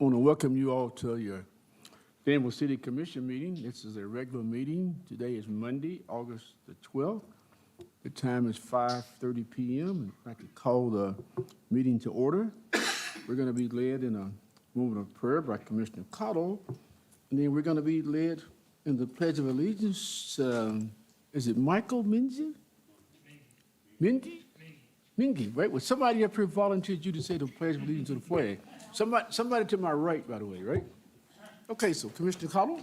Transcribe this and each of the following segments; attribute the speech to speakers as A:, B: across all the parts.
A: want to welcome you all to your Danville City Commission meeting. This is a regular meeting. Today is Monday, August the 12th. The time is 5:30 p.m. I'd like to call the meeting to order. We're going to be led in a moment of prayer by Commissioner Cottle, and then we're going to be led in the Pledge of Allegiance. Is it Michael Minji? Minji? Mingy, right? Well, somebody up here volunteered you to say the Pledge of Allegiance to the flag. Somebody to my right, by the way, right? Okay, so Commissioner Cottle?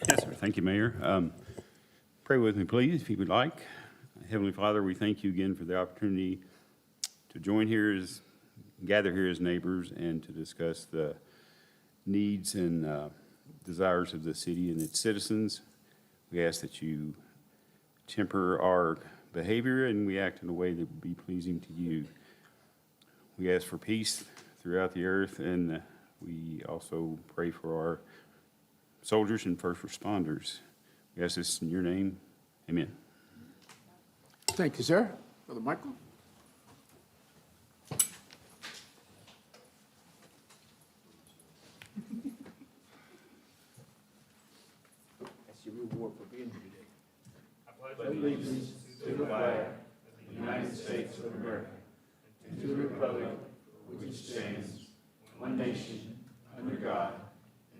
B: Yes, sir. Thank you, Mayor. Pray with me, please, if you would like. Heavenly Father, we thank you again for the opportunity to gather here as neighbors and to discuss the needs and desires of the city and its citizens. We ask that you temper our behavior and we act in a way that would be pleasing to you. We ask for peace throughout the earth, and we also pray for our soldiers and first responders. We ask this in your name. Amen.
A: Thank you, sir. Brother Michael? That's your reward for being here today. I pledge allegiance to the flag of the United States of America and to the republic for which it stands, one nation, under God,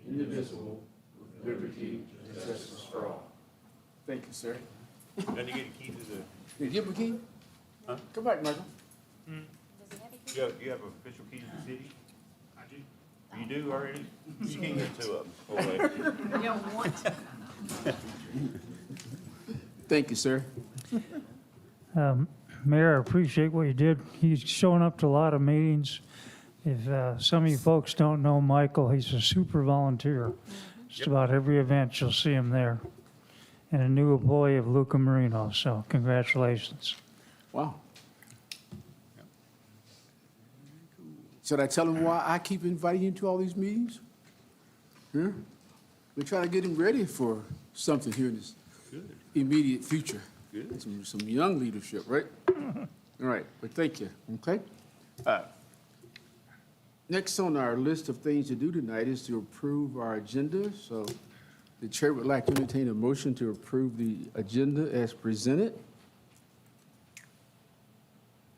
A: indivisible, with liberty and justice for all. Thank you, sir.
B: Then you get a key to the.
A: Did you give him a key?
B: Huh?
A: Come back, Michael.
B: You have an official key to the city? I do. You do already? You can get two of them. Oh, wait.
C: You don't want to.
A: Thank you, sir.
D: Mayor, I appreciate what you did. He's showing up to a lot of meetings. If some of you folks don't know Michael, he's a super volunteer. Just about every event, you'll see him there. And a new employee of Luca Marino, so congratulations.
A: Wow. Should I tell him why I keep inviting you to all these meetings? Yeah? We're trying to get him ready for something here in this immediate future.
B: Good.
A: Some young leadership, right? All right, but thank you, okay? Next on our list of things to do tonight is to approve our agenda. So the chair would like to entertain a motion to approve the agenda as presented.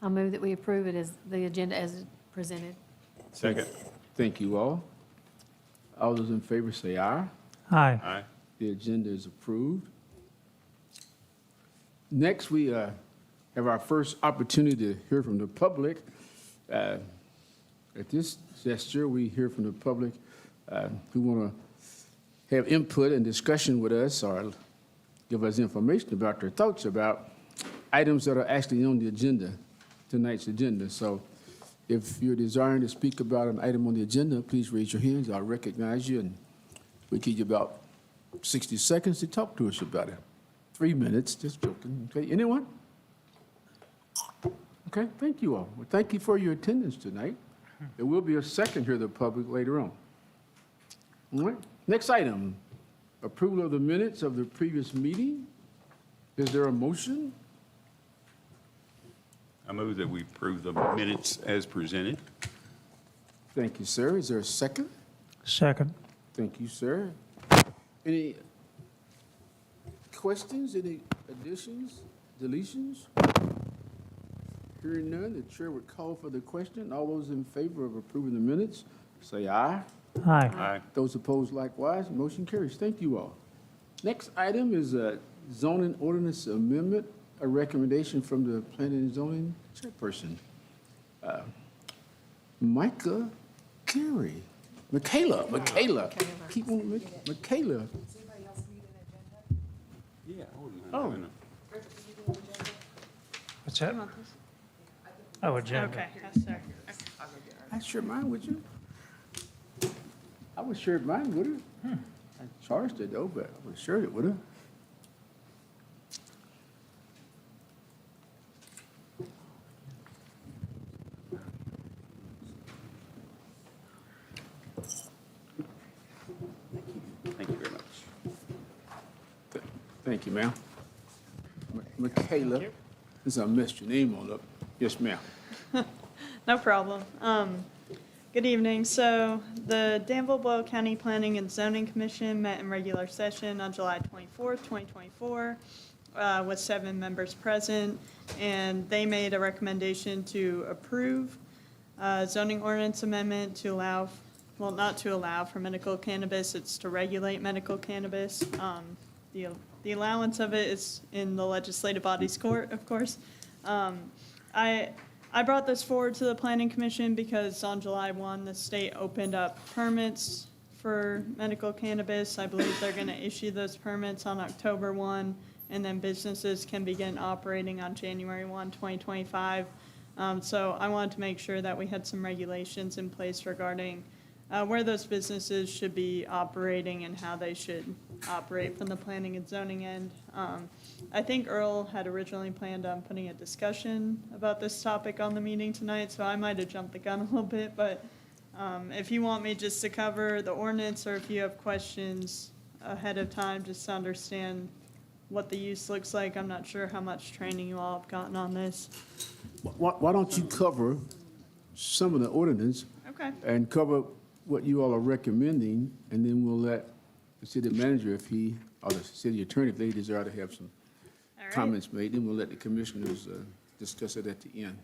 C: I'll move that we approve it as the agenda as presented.
B: Second.
A: Thank you all. All those in favor say aye.
D: Hi.
B: Aye.
A: The agenda is approved. Next, we have our first opportunity to hear from the public. At this gesture, we hear from the public who want to have input and discussion with us or give us information about their thoughts about items that are actually on the agenda, tonight's agenda. So if you're desiring to speak about an item on the agenda, please raise your hands. I'll recognize you, and we'll give you about 60 seconds to talk to us about it. 3 minutes, just joking. Okay, anyone? Okay, thank you all. Well, thank you for your attendance tonight. There will be a second here to the public later on. All right, next item, approval of the minutes of the previous meeting. Is there a motion?
B: I move that we approve the minutes as presented.
A: Thank you, sir. Is there a second?
D: Second.
A: Thank you, sir. Any questions, any additions, deletions? Hearing none, the chair would call for the question. All those in favor of approving the minutes, say aye.
D: Hi.
B: Aye.
A: Those opposed likewise, motion carries. Thank you all. Next item is a zoning ordinance amendment, a recommendation from the planning and zoning chairperson. Michaela. Keep on, Michaela.
B: Yeah.
A: Oh.
D: What's that? Oh, agenda.
E: Okay, yes, sir.
A: I shared mine with you. I would share mine with her. I charged it though, but I would share it with her.
B: Thank you very much.
A: Thank you, ma'am. Michaela, since I messed your name on up. Yes, ma'am.
E: No problem. Good evening. So the Danville Boyle County Planning and Zoning Commission met in regular session on July 24th, 2024, with 7 members present, and they made a recommendation to approve zoning ordinance amendment to allow, well, not to allow for medical cannabis, it's to regulate medical cannabis. The allowance of it is in the legislative body's court, of course. I brought this forward to the Planning Commission because on July 1, the state opened up permits for medical cannabis. I believe they're going to issue those permits on October 1, and then businesses can begin operating on January 1, 2025. So I wanted to make sure that we had some regulations in place regarding where those businesses should be operating and how they should operate from the planning and zoning end. I think Earl had originally planned on putting a discussion about this topic on the meeting tonight, so I might have jumped the gun a little bit, but if you want me just to cover the ordinance, or if you have questions ahead of time, just to understand what the use looks like. I'm not sure how much training you all have gotten on this.
A: Why don't you cover some of the ordinance
E: Okay.
A: and cover what you all are recommending, and then we'll let the city manager, if he, or the city attorney, if they desire to have some
E: All right.
A: comments made, then we'll let the commissioners discuss it at the end.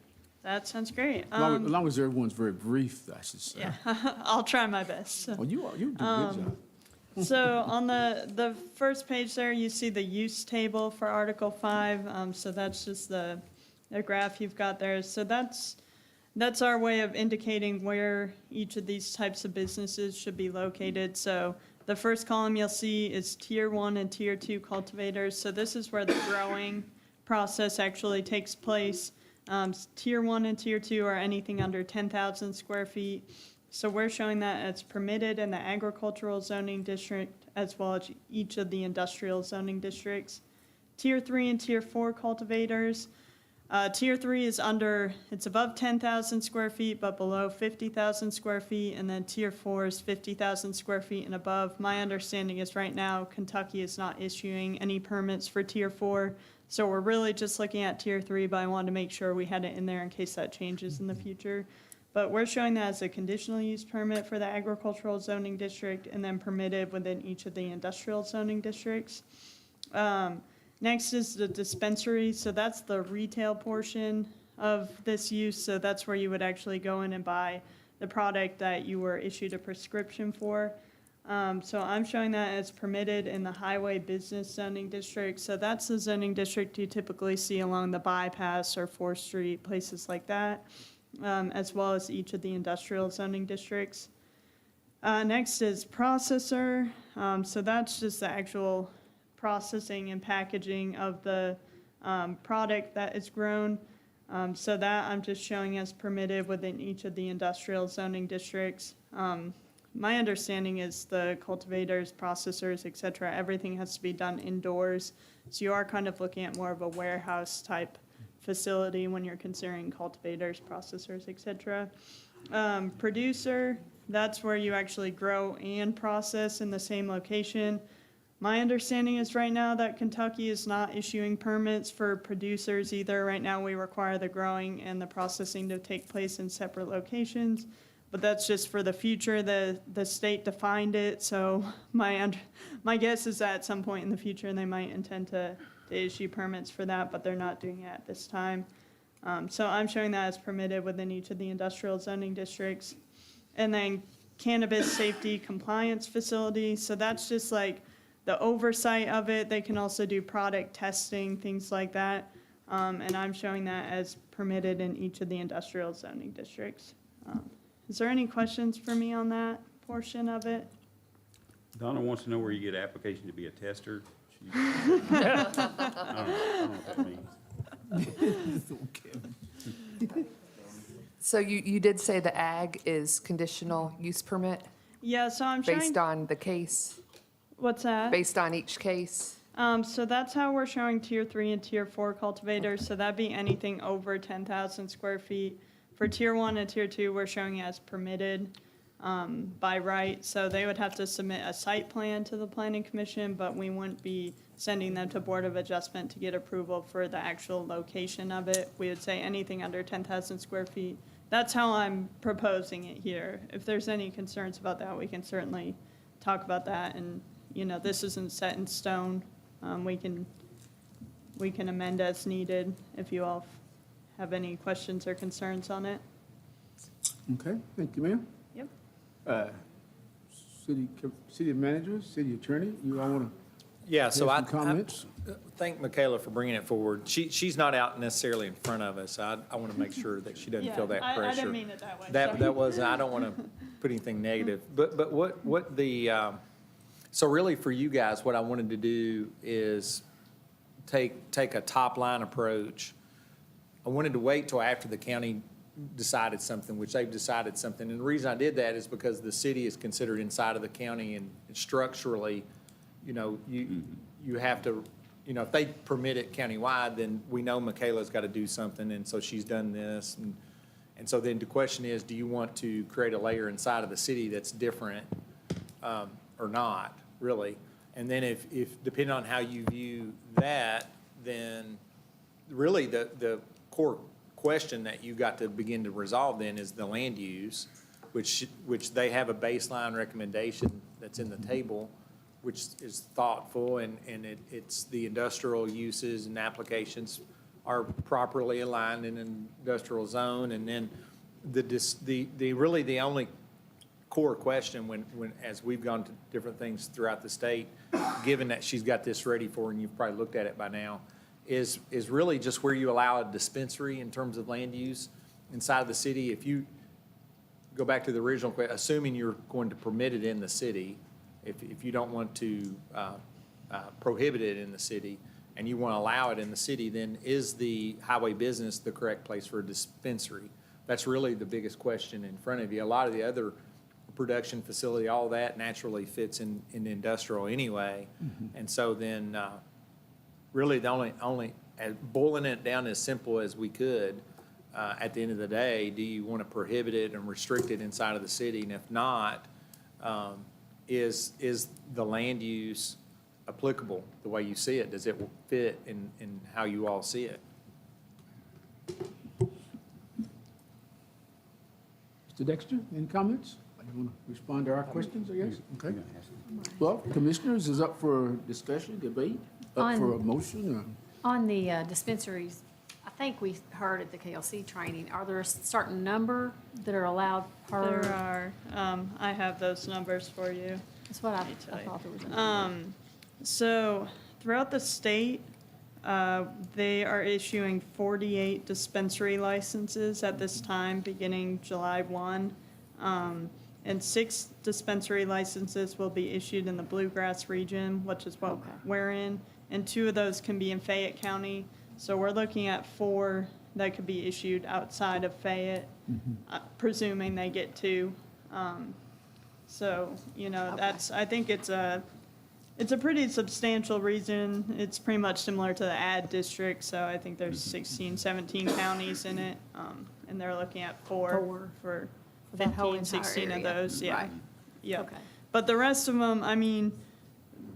E: That sounds great.
A: As long as everyone's very brief, I should say.
E: Yeah, I'll try my best.
A: Oh, you do a good job.
E: So on the first page there, you see the use table for Article 5. So that's just the graph you've got there. So that's our way of indicating where each of these types of businesses should be located. So the first column you'll see is Tier 1 and Tier 2 cultivators. So this is where the growing process actually takes place. Tier 1 and Tier 2 are anything under 10,000 square feet. So we're showing that it's permitted in the agricultural zoning district as well as each of the industrial zoning districts. Tier 3 and Tier 4 cultivators. Tier 3 is it's above 10,000 square feet, but below 50,000 square feet, and then Tier 4 is 50,000 square feet and above. My understanding is right now Kentucky is not issuing any permits for Tier 4, so we're really just looking at Tier 3, but I wanted to make sure we had it in there in case that changes in the future. But we're showing that as a conditional use permit for the agricultural zoning district and then permitted within each of the industrial zoning districts. Next is the dispensary, so that's the retail portion of this use, so that's where you would actually go in and buy the product that you were issued a prescription for. So I'm showing that as permitted in the highway business zoning district, so that's the zoning district you typically see along the bypass or 4th Street, places like that, as well as each of the industrial zoning districts. Next is processor, so that's just the actual processing and packaging of the product that is grown. So that I'm just showing as permitted within each of the industrial zoning districts. My understanding is the cultivators, processors, et cetera, everything has to be done indoors. So you are kind of looking at more of a warehouse type facility when you're considering cultivators, processors, et cetera. Producer, that's where you actually grow and process in the same location. My understanding is right now that Kentucky is not issuing permits for producers either. Right now, we require the growing and the processing to take place in separate locations, but that's just for the future. The state defined it, so my guess is that at some point in the future, they might intend to issue permits for that, but they're not doing it at this time. So I'm showing that as permitted within each of the industrial zoning districts. And then cannabis safety compliance facility, so that's just like the oversight of it. They can also do product testing, things like that. And I'm showing that as permitted in each of the industrial zoning districts. Is there any questions for me on that portion of it?
B: Donna wants to know where you get application to be a tester. I don't know what that means.
F: So you did say the ag is conditional use permit
E: Yeah, so I'm showing,
F: based on the case,
E: what's that?
F: based on each case?
E: So that's how we're showing Tier 3 and Tier 4 cultivators, so that'd be anything over 10,000 square feet. For Tier 1 and Tier 2, we're showing as permitted by right, so they would have to submit a site plan to the Planning Commission, but we wouldn't be sending them to Board of Adjustment to get approval for the actual location of it. We would say anything under 10,000 square feet that's how I'm proposing it here. If there's any concerns about that, we can certainly talk about that. And, you know, this isn't set in stone. We can amend as needed if you all have any questions or concerns on it.
A: Okay, thank you, ma'am.
E: Yep.
A: City manager, city attorney, you all want to
G: Yeah, so I
A: comments?
G: thank Michaela for bringing it forward. She's not out necessarily in front of us. I want to make sure that she doesn't feel that pressure.
E: I didn't mean it that way.
G: That
E: sorry.
G: was, I don't want to put anything negative. But what the, so really for you guys, what I wanted to do is take a top-line approach. I wanted to wait till after the county decided something, which they've decided something. And the reason I did that is because the city is considered inside of the county, and structurally, you know, you have to, you know, if they permit it countywide, then we know Michaela's got to do something, and so she's done this. And so then the question is, do you want to create a layer inside of the city that's different or not, really? And then if depending on how you view that, then really the core question that you got to begin to resolve then is the land use, which they have a baseline recommendation that's in the table, which is thoughtful, and it's the industrial uses and applications are properly aligned in an industrial zone. And then really the only core question when as we've gone to different things throughout the state, given that she's got this ready for, and you've probably looked at it by now, is really just where you allow a dispensary in terms of land use inside of the city. If you go back to the original question, assuming you're going to permit it in the city, if you don't want to prohibit it in the city and you want to allow it in the city, then is the highway business the correct place for a dispensary? That's really the biggest question in front of you. A lot of the other production facility, all that naturally fits in industrial anyway. And so then really the only boiling it down as simple as we could, at the end of the day, do you want to prohibit it and restrict it inside of the city? And if not, is the land use applicable the way you see it? Does it fit in how you all see it?
A: Mr. Dexter, any comments? You want to respond to our questions, I guess? Okay. Well, commissioners, is up for discussion, debate, up for a motion?
C: On the dispensaries, I think we heard at the KLC training, are there a certain number that are allowed per?
E: There are. I have those numbers for you.
C: That's what I
E: me tell you.
C: thought there was. a number.
E: So throughout the state, they are issuing 48 dispensary licenses at this time, beginning July 1. And 6 dispensary licenses will be issued in the Bluegrass region, which is what we're in. And 2 of those can be in Fayette County. So we're looking at 4 that could be issued outside of Fayette, presuming they get 2. So, you know, I think it's a pretty substantial region. It's pretty much similar to the ad district, so I think there's 16, 17 counties in it. And they're looking at 4 for
C: that whole
E: 15,
C: entire
E: 16 of
C: area.
E: those, yeah.
C: Right.
E: Yeah.
C: Okay.
E: But the rest of them, I mean,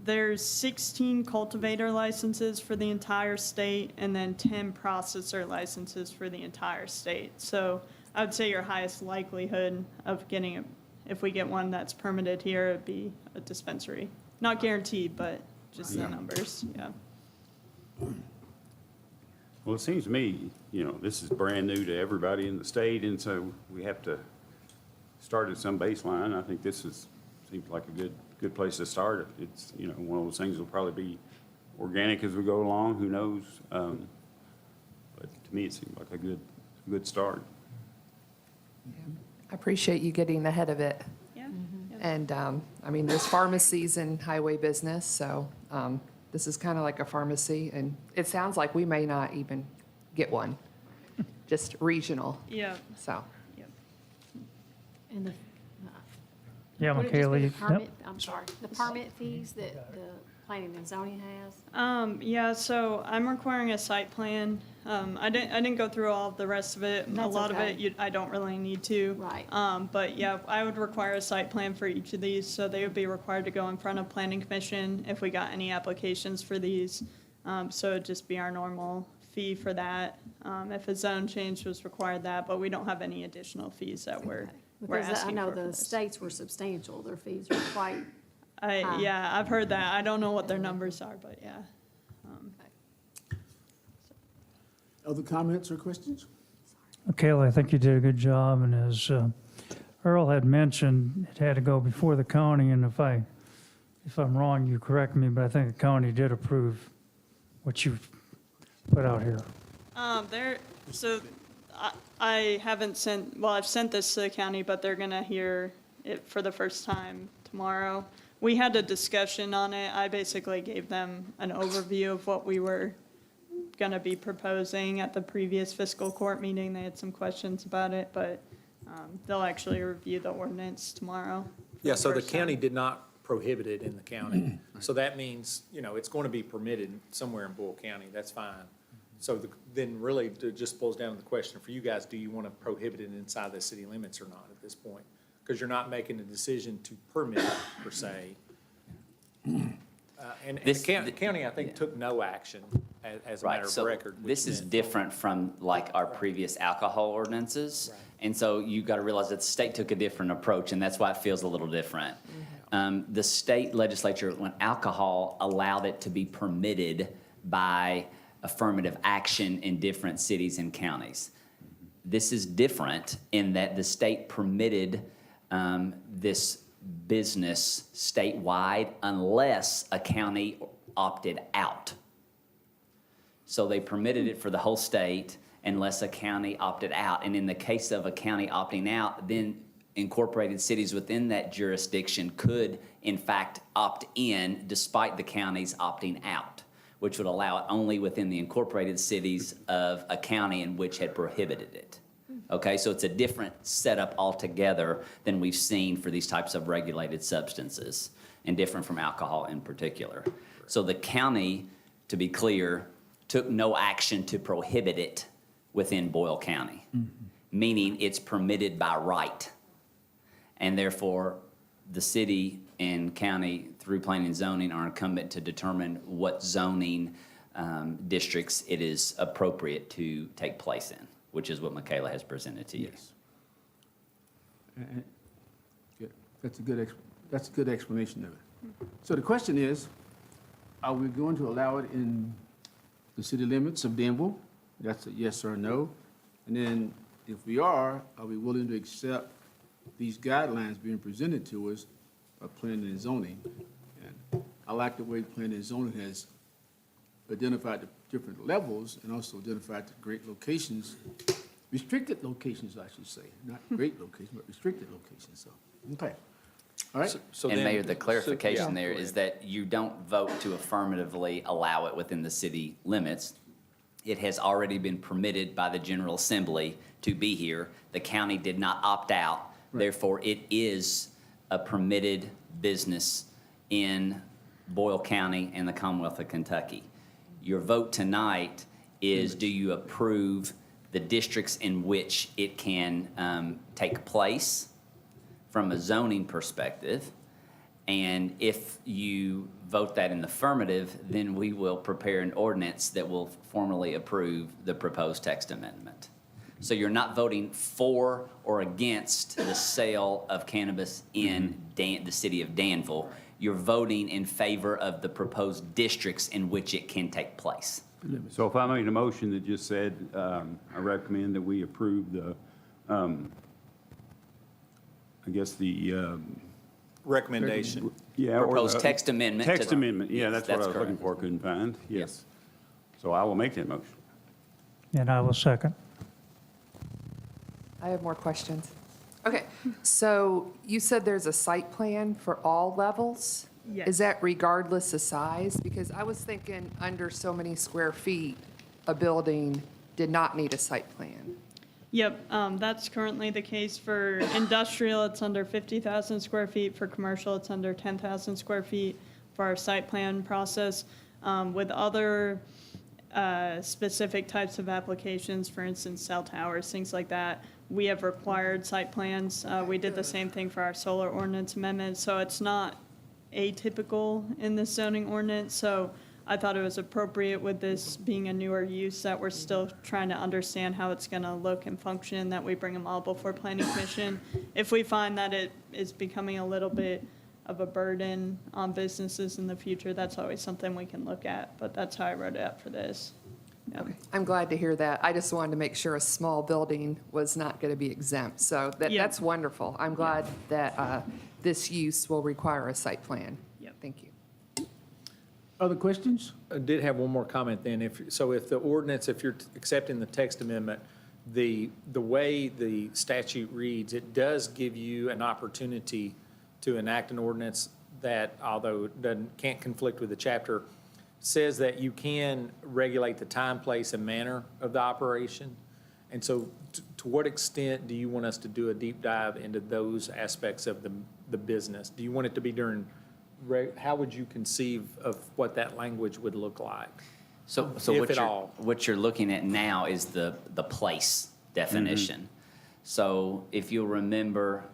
E: there's 16 cultivator licenses for the entire state and then 10 processor licenses for the entire state. So I would say your highest likelihood of getting it, if we get one that's permitted here, it'd be a dispensary. Not guaranteed, but just the numbers, yeah.
B: Well, it seems to me, you know, this is brand new to everybody in the state, and so we have to start at some baseline. I think seems like a good place to start. It's, you know, one of those things will probably be organic as we go along, who knows? But to me, it seems like a good start.
F: I appreciate you getting ahead of it.
E: Yeah.
F: And, I mean, there's pharmacies and highway business, so this is kind of like a pharmacy, and it sounds like we may not even get one, just regional,
E: Yeah,
F: so.
E: yeah.
C: And the.
D: Yeah,
C: would it just
D: Michaela,
C: be
D: you-
C: the permit, I'm sorry, the permit fees that the planning and zoning has?
E: Yeah, so I'm requiring a site plan. I didn't go through all of the rest of it. A
C: That's
E: lot of
C: okay.
E: it, I don't really need to.
C: Right.
E: But yeah, I would require a site plan for each of these, so they would be required to go in front of planning commission if we got any applications for these. So it'd just be our normal fee for that. If a zone change was required that, but we don't have any additional fees that we're
C: Because I
E: asking
C: know
E: for
C: the
E: this.
C: states were substantial, their fees were quite,
E: Yeah, I've heard that. I don't know what their numbers are, but yeah.
A: Other comments or questions?
D: Kayla, I think you did a good job, and as Earl had mentioned, it had to go before the county, and if I'm wrong, you correct me, but I think the county did approve what you put out here.
E: So I haven't sent, well, I've sent this to the county, but they're gonna hear it for the first time tomorrow. We had a discussion on it. I basically gave them an overview of what we were gonna be proposing at the previous fiscal court meeting. They had some questions about it, but they'll actually review the ordinance tomorrow. for
G: Yeah, so the
E: first time.
G: county did not prohibit it in the county. So that means, it's going to be permitted somewhere in Boyle County, that's fine. So then really, it just boils down to the question for you guys, do you want to prohibit it inside the city limits or not at this point? Because you're not making a decision to permit it per se. And the county, I think, took no action as a matter
H: Right,
G: of
H: so
G: record. which
H: this is
G: meant-
H: different from like our previous alcohol ordinances.
G: Right.
H: And so you've got to realize that the state took a different approach, and that's why it feels a little different. The state legislature, when alcohol, allowed it to be permitted by affirmative action in different cities and counties. This is different in that the state permitted this business statewide unless a county opted out. So they permitted it for the whole state unless a county opted out. And in the case of a county opting out, then incorporated cities within that jurisdiction could, in fact, opt in despite the counties opting out, which would allow it only within the incorporated cities of a county in which had prohibited it. Okay, so it's a different setup altogether than we've seen for these types of regulated substances, and different from alcohol in particular. So the county, to be clear, took no action to prohibit it within Boyle County, meaning it's permitted by right. And therefore, the city and county, through planning and zoning, are incumbent to determine what zoning districts it is appropriate to take place in, which is what Michaela has presented to you.
A: Yes. Good. That's a good explanation of it. So the question is, are we going to allow it in the city limits of Danville? That's a yes or a no. And then if we are we willing to accept these guidelines being presented to us by planning and zoning? And I like the way planning and zoning has identified the different levels and also identified the great locations, restricted locations, I should say, not great locations, but restricted locations, so, okay. All right,
G: So
H: And
G: then-
H: Mayor, the clarification
G: yeah,
H: there
G: go
H: is
G: ahead.
H: that you don't vote to affirmatively allow it within the city limits. It has already been permitted by the General Assembly to be here. The county did not opt out. Therefore, it is a permitted business in Boyle County and the Commonwealth of Kentucky. Your vote tonight is, do you approve the districts in which it can take place from a zoning perspective? And if you vote that in the affirmative, then we will prepare an ordinance that will formally approve the proposed text amendment. So you're not voting for or against the sale of cannabis in the city of Danville. You're voting in favor of the proposed districts in which it can take place.
B: So if I made a motion that just said, I recommend that we approve the, I guess the,
G: Recommendation.
B: yeah. or,
H: Proposed text amendment. to
B: Text
H: the-
B: amendment, yeah,
H: Yes,
B: that's what I was looking
H: correct.
B: for, couldn't find, yes. So I will make that motion.
D: And I will second.
F: I have more questions. Okay, so you said there's a site plan for all levels?
E: Yes.
F: Is that regardless of size? Because I was thinking under so many square feet, a building did not need a site plan.
E: Yep, that's currently the case for industrial, it's under 50,000 square feet. For commercial, it's under 10,000 square feet for our site plan process. With other specific types of applications, for instance, cell towers, things like that, we have required site plans. We did the same thing for our solar ordinance amendment, so it's not atypical in this zoning ordinance. So I thought it was appropriate with this being a newer use that we're still trying to understand how it's gonna look and function, that we bring them all before planning commission. If we find that it is becoming a little bit of a burden on businesses in the future, that's always something we can look at, but that's how I wrote it up for this. Yeah.
F: I'm glad to hear that. I just wanted to make sure a small building was not going to be exempt. So
E: Yeah.
F: that's wonderful. I'm glad that this use will require a site plan.
E: Yep.
F: Thank you.
A: Other questions?
G: I did have one more comment then. If the ordinance, if you're accepting the text amendment, the way the statute reads, it does give you an opportunity to enact an ordinance that, although it can't conflict with the chapter, says that you can regulate the time, place, and manner of the operation. And so to what extent do you want us to do a deep dive into those aspects of the business? Do you want it to be during, how would you conceive of what that language would look like?
H: So
G: If at all.
H: what you're looking at now is the place definition. So if you'll remember,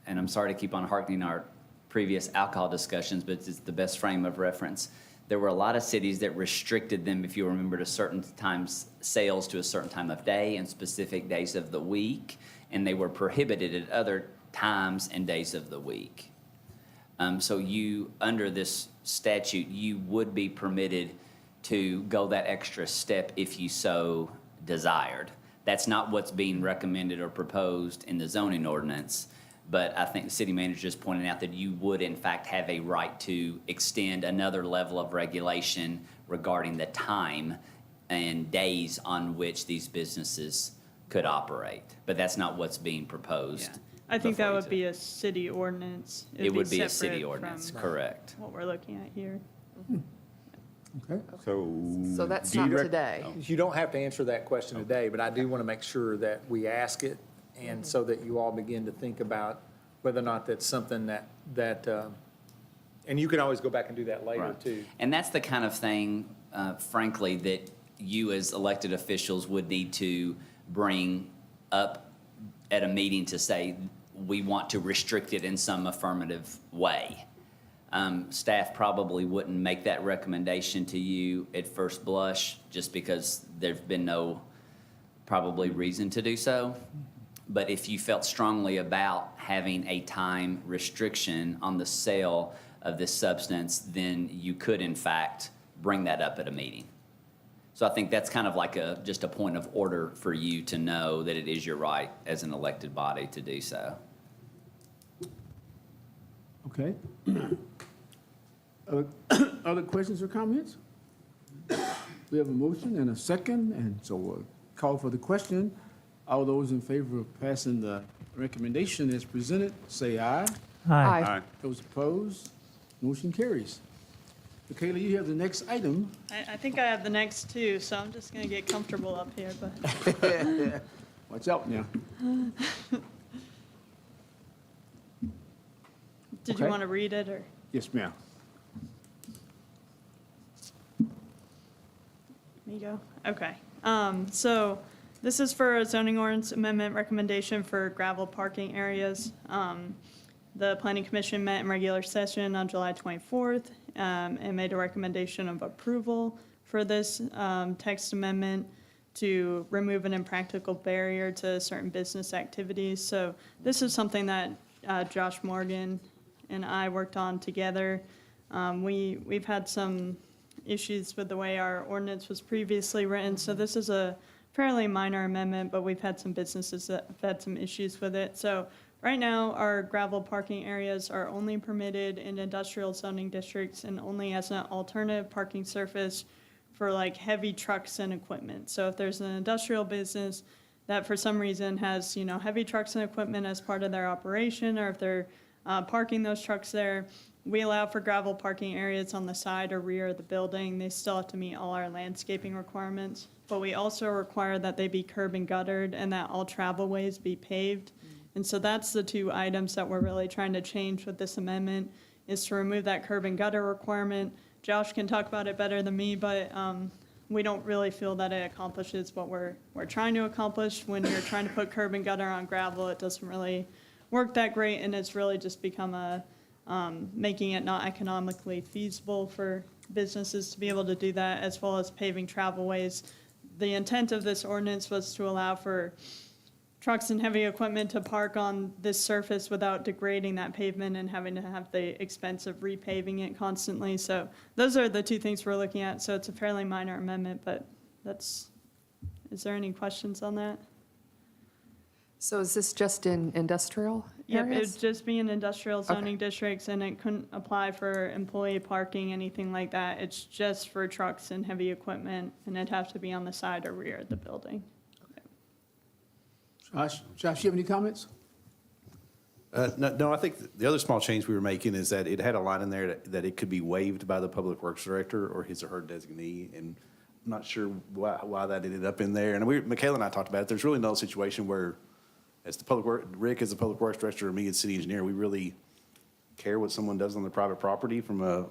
H: and I'm sorry to keep on harkening our previous alcohol discussions, but it's the best frame of reference. There were a lot of cities that restricted them, if you remember, to certain times, sales to a certain time of day and specific days of the week, and they were prohibited at other times and days of the week. So you, under this statute, you would be permitted to go that extra step if you so desired. That's not what's being recommended or proposed in the zoning ordinance, but I think the city manager just pointed out that you would in fact have a right to extend another level of regulation regarding the time and days on which these businesses could operate. But that's not what's being proposed.
E: Yeah. I think that
H: before you
E: would
H: today.
E: be a city ordinance.
H: It would be a
E: separate
H: city ordinance,
E: from
H: correct.
E: what we're looking at here.
A: Okay.
F: So that's
B: do you
F: not
B: rec-
F: today.
G: You don't have to answer that question today, but I do want to make sure that we ask it, and so that you all begin to think about whether or not that's something that, and you can always go back and do that later,
H: Right.
G: too.
H: And that's the kind of thing, frankly, that you as elected officials would need to bring up at a meeting to say, we want to restrict it in some affirmative way. Staff probably wouldn't make that recommendation to you at first blush, just because there's been no probably reason to do so. But if you felt strongly about having a time restriction on the sale of this substance, then you could in fact bring that up at a meeting. So I think that's kind of like just a point of order for you to know that it is your right as an elected body to do so.
A: Okay. Other questions or comments? We have a motion and a second, and so we'll call for the question. All those in favor of passing the recommendation as presented, say aye.
D: Aye.
B: Aye.
A: Those opposed, motion carries. Kayla, you have the next item.
E: I think I have the next two, so I'm just gonna get comfortable up here, but.
A: Watch out now.
E: Did you
A: Okay.
E: want to read it, or?
A: Yes, ma'am.
E: Me go? Okay. So this is for a zoning ordinance amendment recommendation for gravel parking areas. The planning commission met in regular session on July 24th and made a recommendation of approval for this text amendment to remove an impractical barrier to certain business activities. So this is something that Josh Morgan and I worked on together. We've had some issues with the way our ordinance was previously written, so this is a fairly minor amendment, but we've had some businesses that have had some issues with it. So right now, our gravel parking areas are only permitted in industrial zoning districts and only as an alternative parking surface for like heavy trucks and equipment. So if there's an industrial business that for some reason has, heavy trucks and equipment as part of their operation, or if they're parking those trucks there, we allow for gravel parking areas on the side or rear of the building. They still have to meet all our landscaping requirements, but we also require that they be curb and guttered and that all travel ways be paved. And so that's the two items that we're really trying to change with this amendment, is to remove that curb and gutter requirement. Josh can talk about it better than me, but we don't really feel that it accomplishes what we're trying to accomplish. When you're trying to put curb and gutter on gravel, it doesn't really work that great, and it's really just become making it not economically feasible for businesses to be able to do that, as well as paving travel ways. The intent of this ordinance was to allow for trucks and heavy equipment to park on this surface without degrading that pavement and having to have the expense of repaving it constantly. So those are the two things we're looking at. So it's a fairly minor amendment, but is there any questions on that?
F: So is this just in industrial
E: Yep,
F: areas?
E: it'd just be in industrial
F: Okay.
E: zoning districts, and it couldn't apply for employee parking, anything like that. It's just for trucks and heavy equipment, and it'd have to be on the side or rear of the building.
A: Josh, you have any comments?
I: No, I think the other small change we were making is that it had a line in there that it could be waived by the Public Works Director or his or her designee, and I'm not sure why that ended up in there. And Michaela and I talked about it. There's really no situation where, as Rick as the Public Works Director or me as city engineer, we really care what someone does on their private property from a,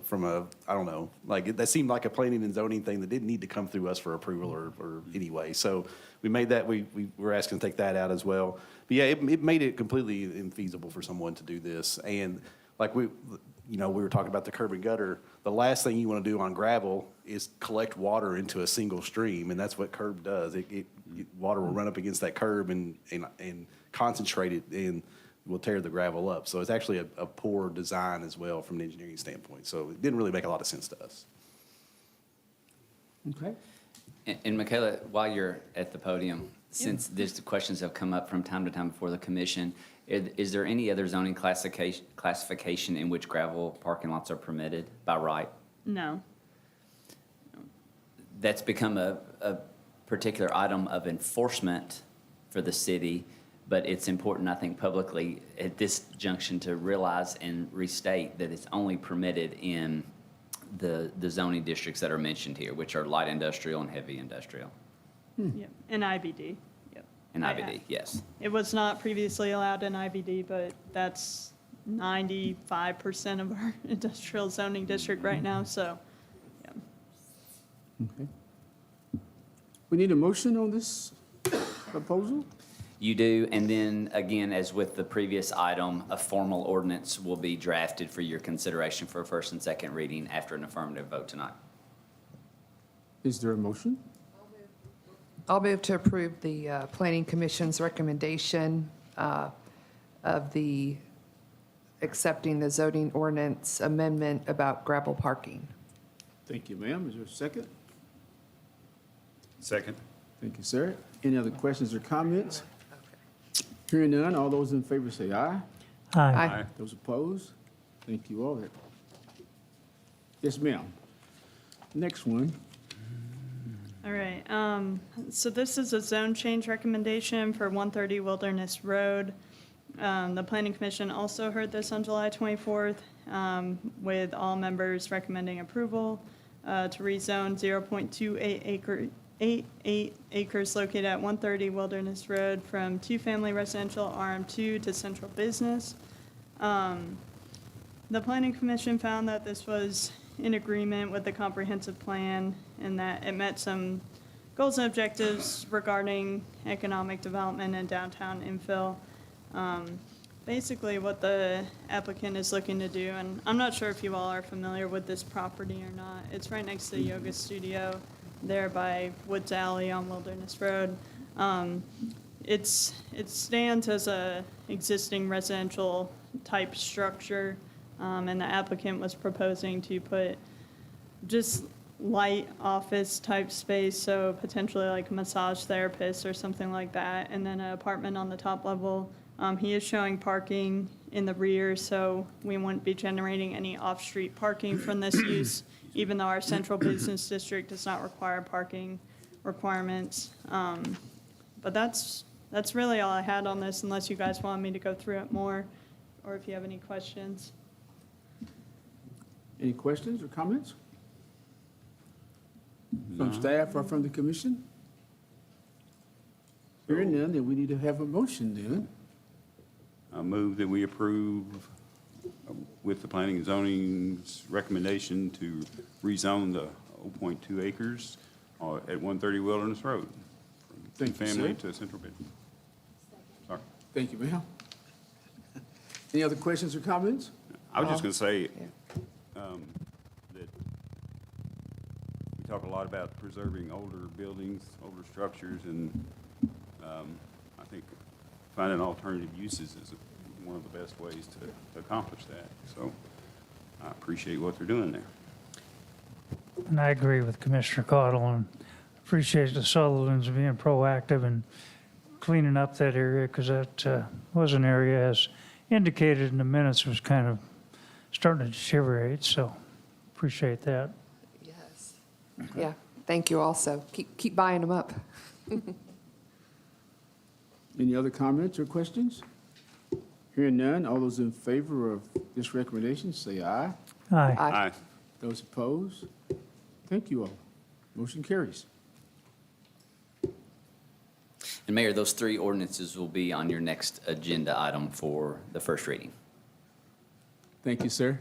I: I don't know, like, that seemed like a planning and zoning thing that didn't need to come through us for approval or anyway. So we made that, we were asking to take that out as well. But yeah, it made it completely infeasible for someone to do this. And like we were talking about the curb and gutter. The last thing you want to do on gravel is collect water into a single stream, and that's what curb does. Water will run up against that curb and concentrate it and will tear the gravel up. So it's actually a poor design as well from an engineering standpoint. So it didn't really make a lot of sense to us.
A: Okay.
H: And Michaela, while you're at the podium, since these questions have come up from time to time before the commission, is there any other zoning classification in which gravel parking lots are permitted by right?
E: No.
H: That's become a particular item of enforcement for the city, but it's important, I think, publicly at this junction to realize and restate that it's only permitted in the zoning districts that are mentioned here, which are light industrial and heavy industrial,
E: Yep, and IBD, yep.
H: and IBD, yes.
E: It was not previously allowed in IBD, but that's 95% of our industrial zoning district right now, so, yeah.
A: Okay. We need a motion on this proposal?
H: You do, and then again, as with the previous item, a formal ordinance will be drafted for your consideration for a first and second reading after an affirmative vote tonight.
A: Is there a motion?
F: I'll move to approve the Planning Commission's recommendation of the accepting the zoning ordinance amendment about gravel parking.
A: Thank you, ma'am. Is there a second?
B: Second.
A: Thank you, sir. Any other questions or comments? Hearing none, all those in favor say aye.
F: Aye.
A: Those opposed? Thank you all. Yes, ma'am. Next one.
E: All right, so this is a zone change recommendation for 130 Wilderness Road. The Planning Commission also heard this on July 24th, with all members recommending approval to rezone 0.28 acres located at 130 Wilderness Road from two-family residential RM2 to central business. The Planning Commission found that this was in agreement with the comprehensive plan and that it met some goals and objectives regarding economic development and downtown infill. Basically what the applicant is looking to do, and I'm not sure if you all are familiar with this property or not. It's right next to the yoga studio there by Woods Alley on Wilderness Road. It stands as a existing residential type structure, and the applicant was proposing to put just light office type space, so potentially like a massage therapist or something like that, and then an apartment on the top level. He is showing parking in the rear, so we wouldn't be generating any off-street parking from this use, even though our central business district does not require parking requirements. But that's really all I had on this, unless you guys want me to go through it more, or if you have any questions.
A: Any questions or comments? From staff or from the commission? Hearing none, then we need to have a motion then.
B: I move that we approve with the planning and zoning's recommendation to rezone the 0.2 acres at 130 Wilderness Road. From
A: Thank you,
B: family
A: sir.
B: to central business. Sorry.
A: Thank you, ma'am. Any other questions or comments?
B: I was just going to say that we talk a lot about preserving older buildings, older structures, and I think finding alternative uses is one of the best ways to accomplish that. So I appreciate what they're doing there.
D: And I agree with Commissioner Cottle and appreciate the Sullivans being proactive and cleaning up that area because that was an area, as indicated in the minutes, was kind of starting to deteriorate. So appreciate that.
F: Yes. Yeah, thank you also. Keep buying them up.
A: Any other comments or questions? Hearing none, all those in favor of this recommendation, say aye.
D: Aye.
F: Aye.
A: Those opposed? Thank you all. Motion carries.
H: And Mayor, those three ordinances will be on your next agenda item for the first reading.
A: Thank you, sir.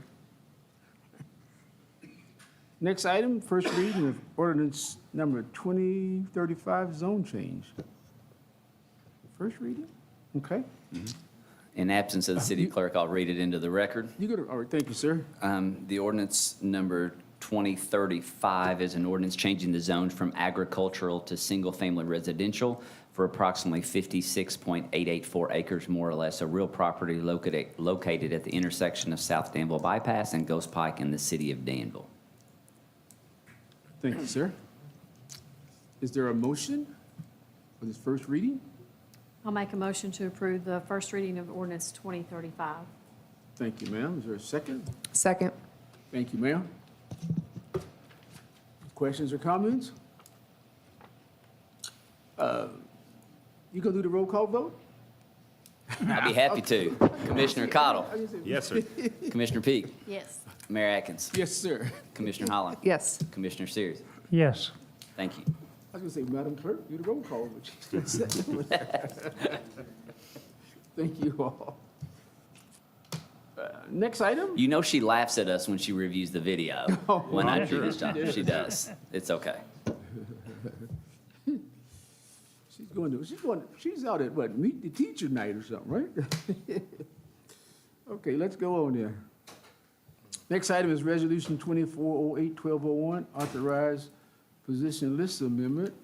A: Next item, first reading of ordinance number 2035 zone change. First reading? Okay.
H: In absence of the city clerk, I'll read it into the record.
A: You got it. All right, thank you, sir.
H: The ordinance number 2035 is an ordinance changing the zones from agricultural to single-family residential for approximately 56.884 acres, more or less, of real property located at the intersection of South Danville Bypass and Ghost Pike in the city of Danville.
A: Thank you, sir. Is there a motion for this first reading?
C: I'll make a motion to approve the first reading of ordinance 2035.
A: Thank you, ma'am. Is there a second?
F: Second.
A: Thank you, ma'am. Questions or comments? You gonna do the roll call vote?
H: I'd be happy to. Commissioner Cottle,
B: Yes, sir.
H: Commissioner Peak,
C: Yes.
H: Mayor Atkins,
A: Yes, sir.
H: Commissioner Holland,
F: Yes.
H: Commissioner Sears.
D: Yes.
H: Thank you.
A: I was gonna say, Madam Clerk, do the roll call. But she said- Thank you all. Next item?
H: You know she laughs at us when she reviews the video when I do this job. She does. It's okay.
A: She's out at what, Meet the Teacher night or something, right? Okay, let's go on there. Next item is Resolution 2408-1201, authorized position list amendment.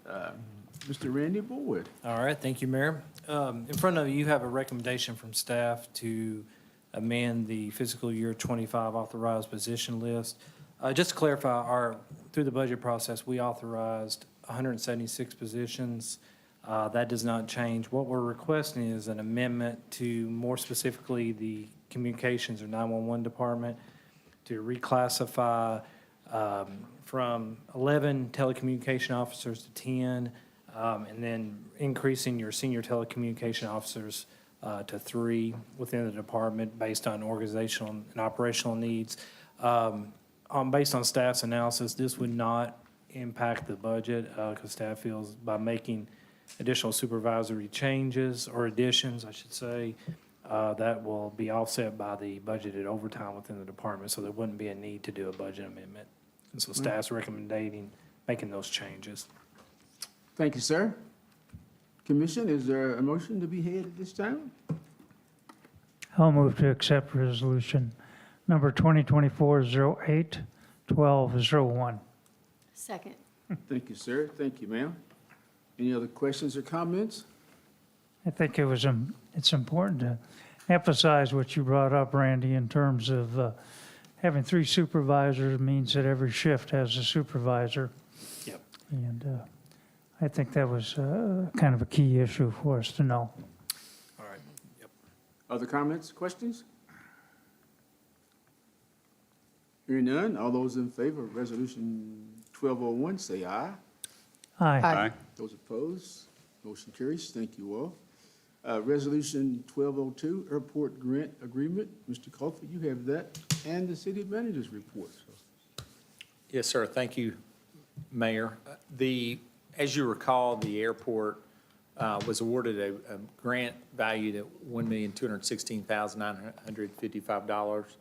A: Mr. Randy Boyd.
J: All right, thank you, Mayor. In front of you, you have a recommendation from staff to amend the fiscal year 25 authorized position list. Just to clarify, through the budget process, we authorized 176 positions. That does not change. What we're requesting is an amendment to, more specifically, the communications or 911 department to reclassify from 11 telecommunication officers to 10, and then increasing your senior telecommunication officers to 3 within the department based on organizational and operational needs. Based on staff's analysis, this would not impact the budget because staff feels by making additional supervisory changes or additions, I should say, that will be offset by the budgeted overtime within the department, so there wouldn't be a need to do a budget amendment. And so staff's recommending making those changes.
A: Thank you, sir. Commission, is there a motion to be had at this time?
D: I'll move to accept resolution number 2024-08-1201.
C: Second.
A: Thank you, sir. Thank you, ma'am. Any other questions or comments?
D: I think it's important to emphasize what you brought up, Randy, in terms of having 3 supervisors means that every shift has a supervisor.
J: Yep.
D: And I think that was kind of a key issue for us to know.
J: All right. Yep.
A: Other comments, questions? Hearing none, all those in favor of Resolution 1201, say aye.
D: Aye.
F: Aye.
A: Those opposed, motion carries. Thank you all. Resolution 1202, Airport Grant Agreement. Mr. Colford, you have that, and the city manager's report.
G: Yes, sir. Thank you, Mayor. As you recall, the airport was awarded a grant valued at $1,216,955.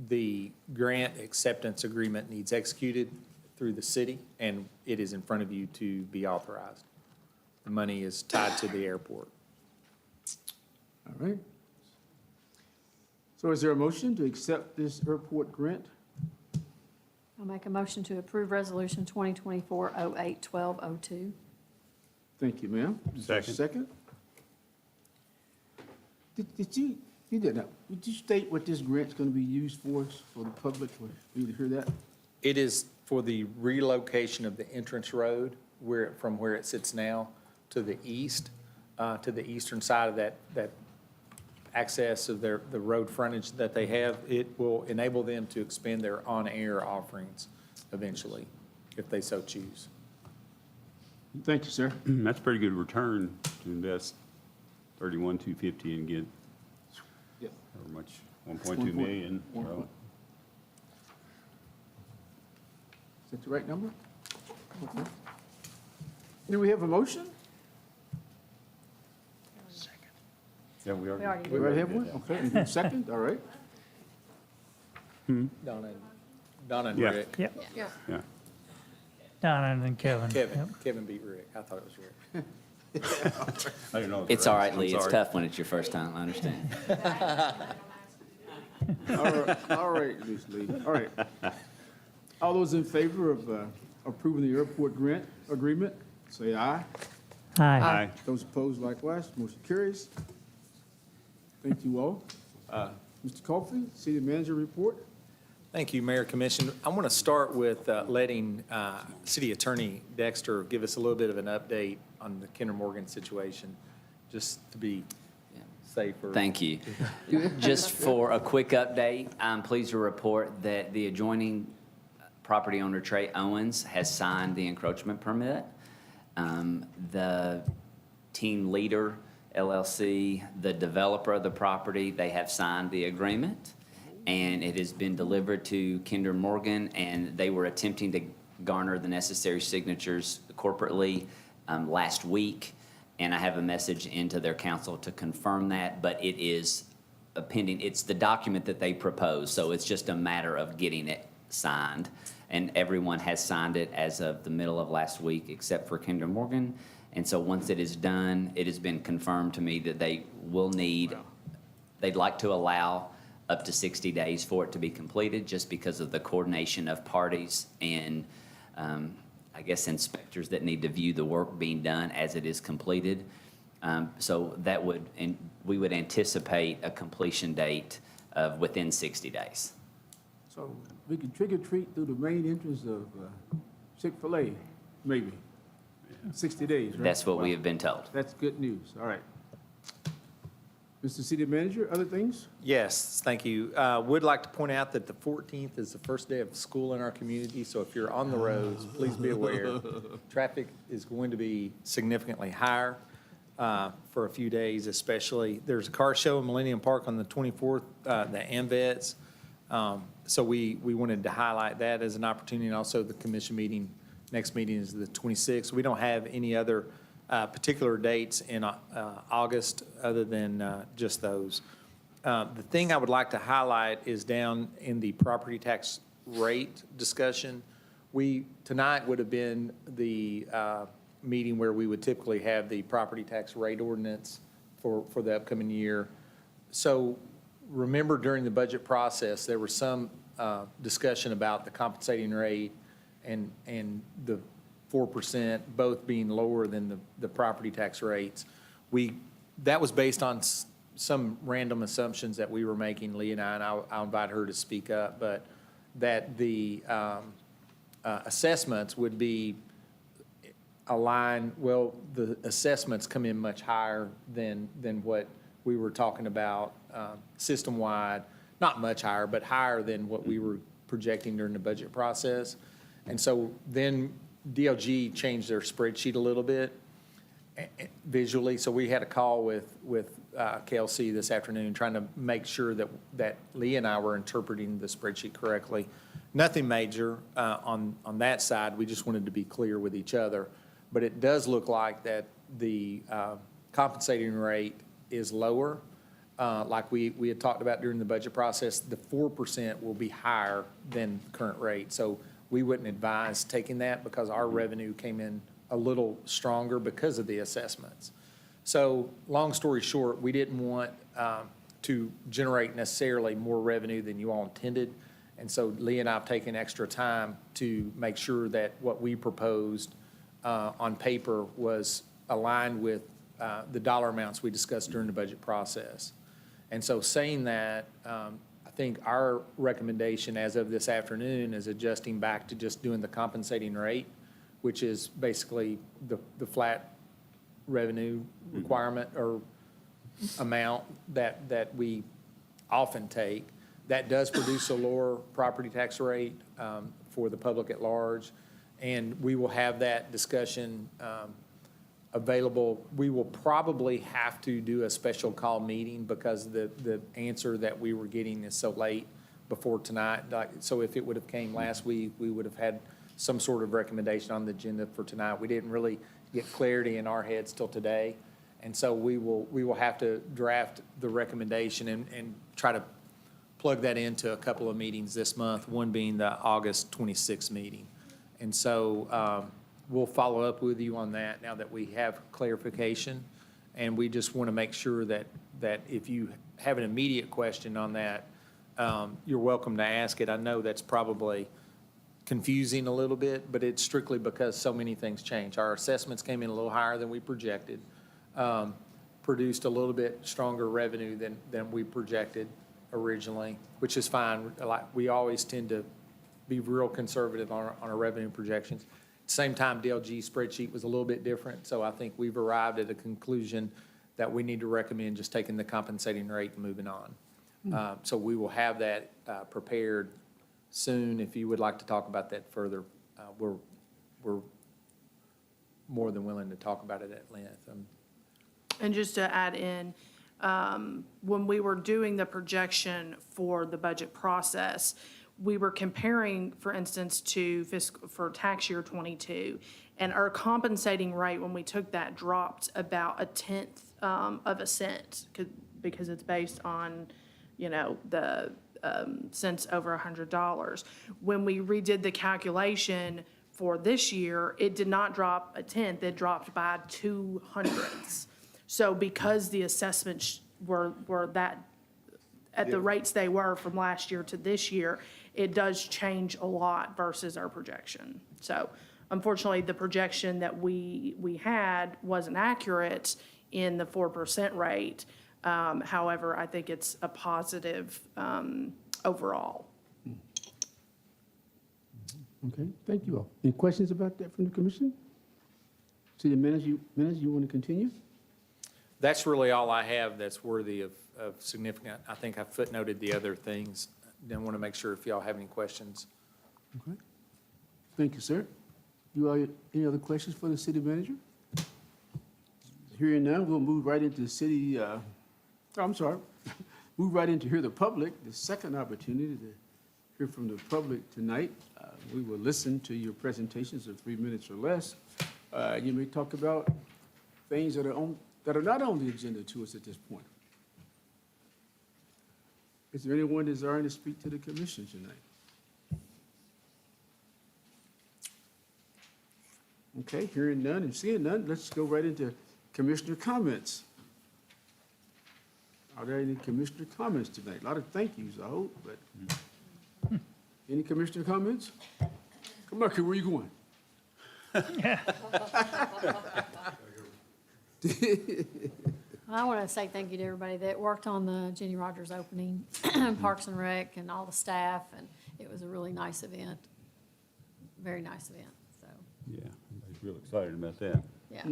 G: The grant acceptance agreement needs executed through the city, and it is in front of you to be authorized. The money is tied to the airport.
A: All right. So is there a motion to accept this airport grant?
C: I'll I'll make a motion to approve Resolution 2024-08-1202.
A: Thank you, ma'am. Is there a
B: Second.
A: Did you did not, did you state what this grant's gonna be used for the public, for you to hear that?
G: It is for the relocation of the entrance road from where it sits now to the east, to the eastern side of that access of the road frontage that they have. It will enable them to expand their on-air offerings eventually, if they so choose.
A: Thank you, sir.
B: That's a pretty good return to invest 31,250 and get
A: Yep.
B: however much, 1.2 million. So,
A: Is that the right number? Okay. Do we have a motion?
B: yeah, we
C: We already
B: already.
A: We already have one? Okay, and then second, all right.
G: Donna and
B: Yeah.
G: Rick.
D: Yep,
F: Yeah.
B: Yeah.
D: Donna and then Kevin.
G: Kevin,
D: Yep.
G: Kevin beat Rick. I thought it was Rick.
B: I didn't know. it was
H: It's all right,
B: I'm
H: Lee. It's
B: sorry.
H: tough when it's your first time, I understand.
A: All right, Ms. Lee, all right. All those in favor of approving the airport grant agreement, say aye.
D: Aye.
B: Aye.
A: Those opposed likewise, motion carries. Thank you all. Mr. Coffey, City Manager report.
G: Thank you, Mayor Commission. I want to start with letting City Attorney Dexter give us a little bit of an update on the Kinder Morgan situation, just to be safer.
H: Thank you. Just for a quick update, I'm pleased to report that the adjoining property owner, Trey Owens, has signed the encroachment permit. The team leader, LLC, the developer of the property, they have signed the agreement, and it has been delivered to Kinder Morgan, and they were attempting to garner the necessary signatures corporately last week, and I have a message into their council to confirm that, but it is pending. It's the document that they proposed, so it's just a matter of getting it signed, and everyone has signed it as of the middle of last week, except for Kinder Morgan. And so once it is done, it has been confirmed to me that they will need, they'd like to allow up to 60 days for it to be completed, just because of the coordination of parties and, I guess, inspectors that need to view the work being done as it is completed. So that would, and we would anticipate a completion date of within 60 days.
A: So we can trick or treat through the main entrance of Chick-fil-A, maybe. 60 days, right?
H: That's what we
A: Wow.
H: have been told.
A: That's good news, all right. Mr. City Manager, other things?
G: Yes, thank you. Would like to point out that the 14th is the first day of school in our community, so if you're on the roads, please be aware. Traffic is going to be significantly higher for a few days especially. There's a car show in Millennium Park on the 24th, the AMVETS. So we wanted to highlight that as an opportunity, and also the commission meeting, next meeting is the 26th. We don't have any other particular dates in August other than just those. The thing I would like to highlight is down in the property tax rate discussion. Tonight would have been the meeting where we would typically have the property tax rate ordinance for the upcoming year. So remember, during the budget process, there was some discussion about the compensating rate and the 4%, both being lower than the property tax rates. That was based on some random assumptions that we were making, Lee and I'll invite her to speak up, but that the assessments would be aligned, well, the assessments come in much higher than what we were talking about system-wide, not much higher, but higher than what we were projecting during the budget process. And so then DLG changed their spreadsheet a little bit visually. So we had a call with KLC this afternoon, trying to make sure that Lee and I were interpreting the spreadsheet correctly. Nothing major on that side. We just wanted to be clear with each other. But it does look like that the compensating rate is lower. Like we had talked about during the budget process, the 4% will be higher than the current rate. So we wouldn't advise taking that because our revenue came in a little stronger because of the assessments. So long story short, we didn't want to generate necessarily more revenue than you all intended. And so Lee and I have taken extra time to make sure that what we proposed on paper was aligned with the dollar amounts we discussed during the budget process. And so saying that, I think our recommendation as of this afternoon is adjusting back to just doing the compensating rate, which is basically the flat revenue requirement or amount that we often take. That does produce a lower property tax rate for the public at large, and we will have that discussion available. We will probably have to do a special call meeting because the answer that we were getting is so late before tonight. So if it would have came last week, we would have had some sort of recommendation on the agenda for tonight. We didn't really get clarity in our heads till today. And so we will have to draft the recommendation and try to plug that into a couple of meetings this month, one being the August 26th meeting. And so we'll follow up with you on that now that we have clarification. And we just want to make sure that if you have an immediate question on that, you're welcome to ask it. I know that's probably confusing a little bit, but it's strictly because so many things change. Our assessments came in a little higher than we projected, produced a little bit stronger revenue than we projected originally, which is fine. Like, we always tend to be real conservative on our revenue projections. At the same time, DLG spreadsheet was a little bit different, so I think we've arrived at a conclusion that we need to recommend just taking the compensating rate and moving on. So we will have that prepared soon. If you would like to talk about that further, we're more than willing to talk about it at length.
K: And just to add in, when we were doing the projection for the budget process, we were comparing, for instance, to for tax year '22, and our compensating rate, when we took that, dropped about 1/10 of a cent, because it's based on, the cents over $100. When we redid the calculation for this year, it did not drop 1/10, it dropped by 2/100. So because the assessments were that, at the rates they were from last year to this year, it does change a lot versus our projection. So unfortunately, the projection that we had wasn't accurate in the 4% rate. However, I think it's a positive overall.
A: Okay, thank you all. Any questions about that from the commission? City manager, you want to continue?
G: That's really all I have that's worthy of significant. I think I footnoted the other things. Then want to make sure if y'all have any questions.
A: Okay. Thank you, sir. You all, any other questions for the city manager? Hearing none, we'll move right into the city, move right into hear the public, the second opportunity to hear from the public tonight. We will listen to your presentations of 3 minutes or less. You may talk about things that are not on the agenda to us at this point. Is there anyone desiring to speak to the commission tonight? Okay, hearing none and seeing none, let's go right into commissioner comments. Are there any commissioner comments tonight? A lot of thank yous, I hope, but any commissioner comments? Come on, where are you going?
C: I want to say thank you to everybody that worked on the Jenny Rogers opening, Parks and Rec, and all the staff, and it was a really nice event, very nice event, so,
B: Yeah, everybody's real excited about that.
C: yeah.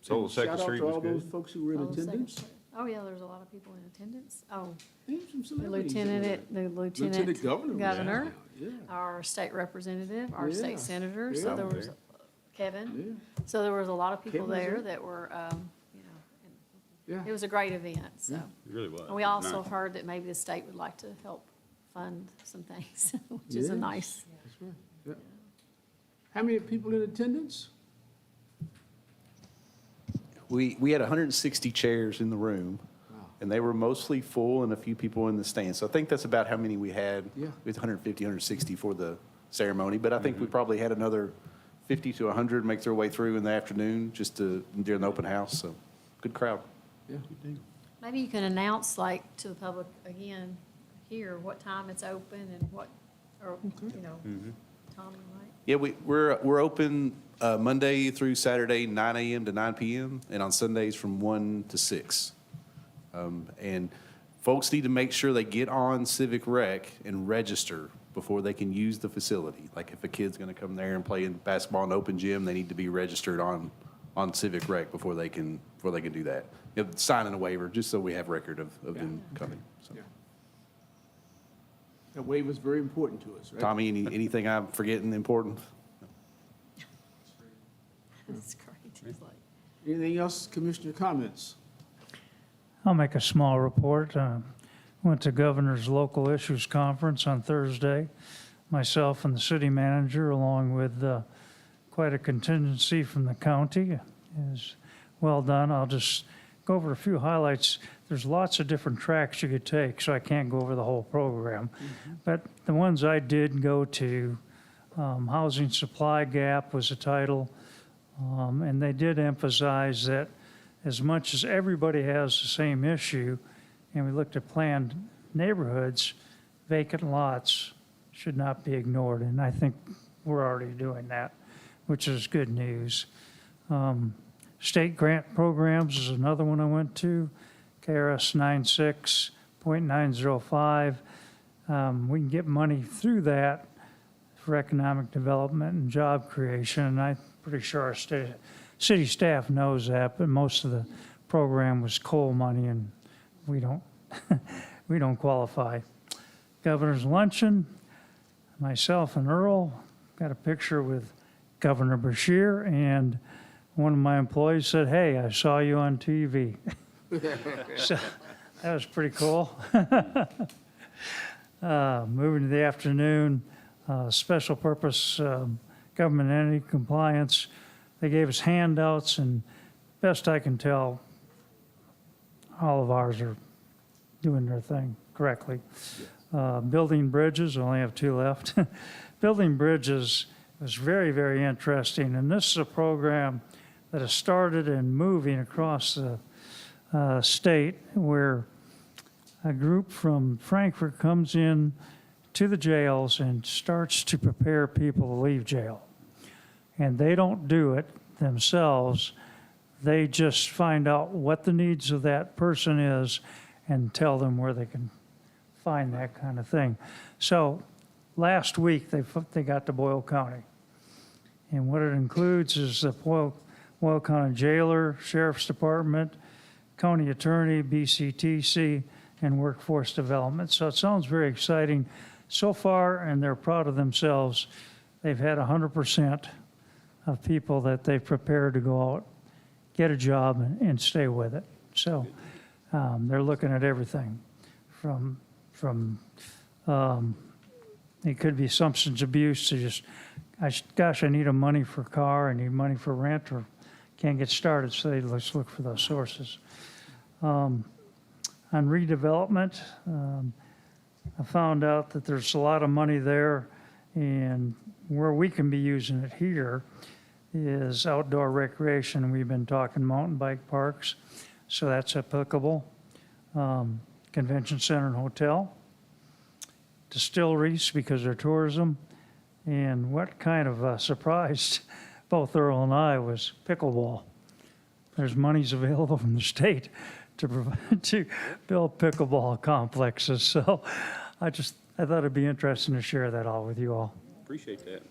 B: Sold Second Street
A: Shout
B: was
A: out to all those
B: good.
A: folks who were in
C: Oh, Second
A: attendance.
C: Street. Oh, yeah, there's a lot of people in attendance. Oh,
A: There's some
C: the
A: celebrities in
C: lieutenant,
A: there.
C: the lieutenant
A: Governor.
C: governor,
A: Yeah,
C: our state representative, our
A: Yeah.
C: state senator, so
A: Yeah.
C: there was, Kevin.
A: yeah,
C: So there was a lot of people
A: Kevin was
C: there
A: there?
C: that were, and
A: yeah.
C: it was a great event, so.
A: Yeah.
B: It really was.
C: And we
B: It was
C: also
B: nice.
C: heard that maybe the state would like to help fund some things, which is a
A: Yes.
C: nice.
A: That's right, yeah. How many people in attendance?
I: We had 160 chairs in the room, and they were mostly full and a few people in the stands. So I think that's about how many we had.
A: Yeah.
I: With 150, 160 for the ceremony. But I think we probably had another 50 to 100 make their way through in the afternoon just during the open house. So good crowd.
A: Yeah.
C: Maybe you can announce like to the public again, hear what time it's open and what, or, you know, Tommy, right?
I: Yeah, we're open Monday through Saturday, 9 a.m. to 9 p.m., and on Sundays from 1 to 6. And folks need to make sure they get on Civic Rec and register before they can use the facility. Like if a kid's going to come there and play in basketball in open gym, they need to be registered on Civic Rec before they can do that. You know, signing a waiver, just so we have record of them coming. So.
A: Yeah. That waiver's very important to us, right?
I: Tommy, anything I'm forgetting important?
C: That's great. It's like,
A: Anything else, Commissioner comments?
D: I'll make a small report. Went to Governor's Local Issues Conference on Thursday. Myself and the city manager, along with quite a contingency from the county. It was well done. I'll just go over a few highlights. There's lots of different tracks you could take, so I can't go over the whole program. But the ones I did go to, Housing Supply Gap was the title. And they did emphasize that as much as everybody has the same issue, and we looked at planned neighborhoods, vacant lots should not be ignored. And I think we're already doing that, which is good news. State grant programs is another one I went to, KRS 96.905. We can get money through that for economic development and job creation, and I'm pretty sure our city staff knows that, but most of the program was coal money, and we don't, we don't qualify. Governor's Luncheon, myself and Earl got a picture with Governor Bashir, and one of my employees said, "Hey, I saw you on TV." So that was pretty cool. Moving to the afternoon, special purpose government entity compliance. They gave us handouts, and best I can tell, all of ours are doing their thing correctly. Building bridges, I only have 2 left. Building bridges was very, very interesting, and this is a program that has started and moving across the state, where a group from Frankfurt comes in to the jails and starts to prepare people to leave jail. And they don't do it themselves. They just find out what the needs of that person is and tell them where they can find that kind of thing. So last week, they got to Boyle County. And what it includes is the Boyle County Jailer, Sheriff's Department, County Attorney, BCTC, and Workforce Development. So it sounds very exciting so far, and they're proud of themselves. They've had 100% of people that they've prepared to go out, get a job, and stay with it. So they're looking at everything from it could be substance abuse to just, gosh, I need a money for a car, I need money for rent, or can't get started, so let's look for those sources. On redevelopment, I found out that there's a lot of money there, and where we can be using it here is outdoor recreation. We've been talking mountain bike parks, so that's applicable. Convention center and hotel. Distilleries, because they're tourism. And what kind of surprised both Earl and I was pickleball. There's monies available from the state to build pickleball complexes. So I thought it'd be interesting to share that all with you all.
B: Appreciate that.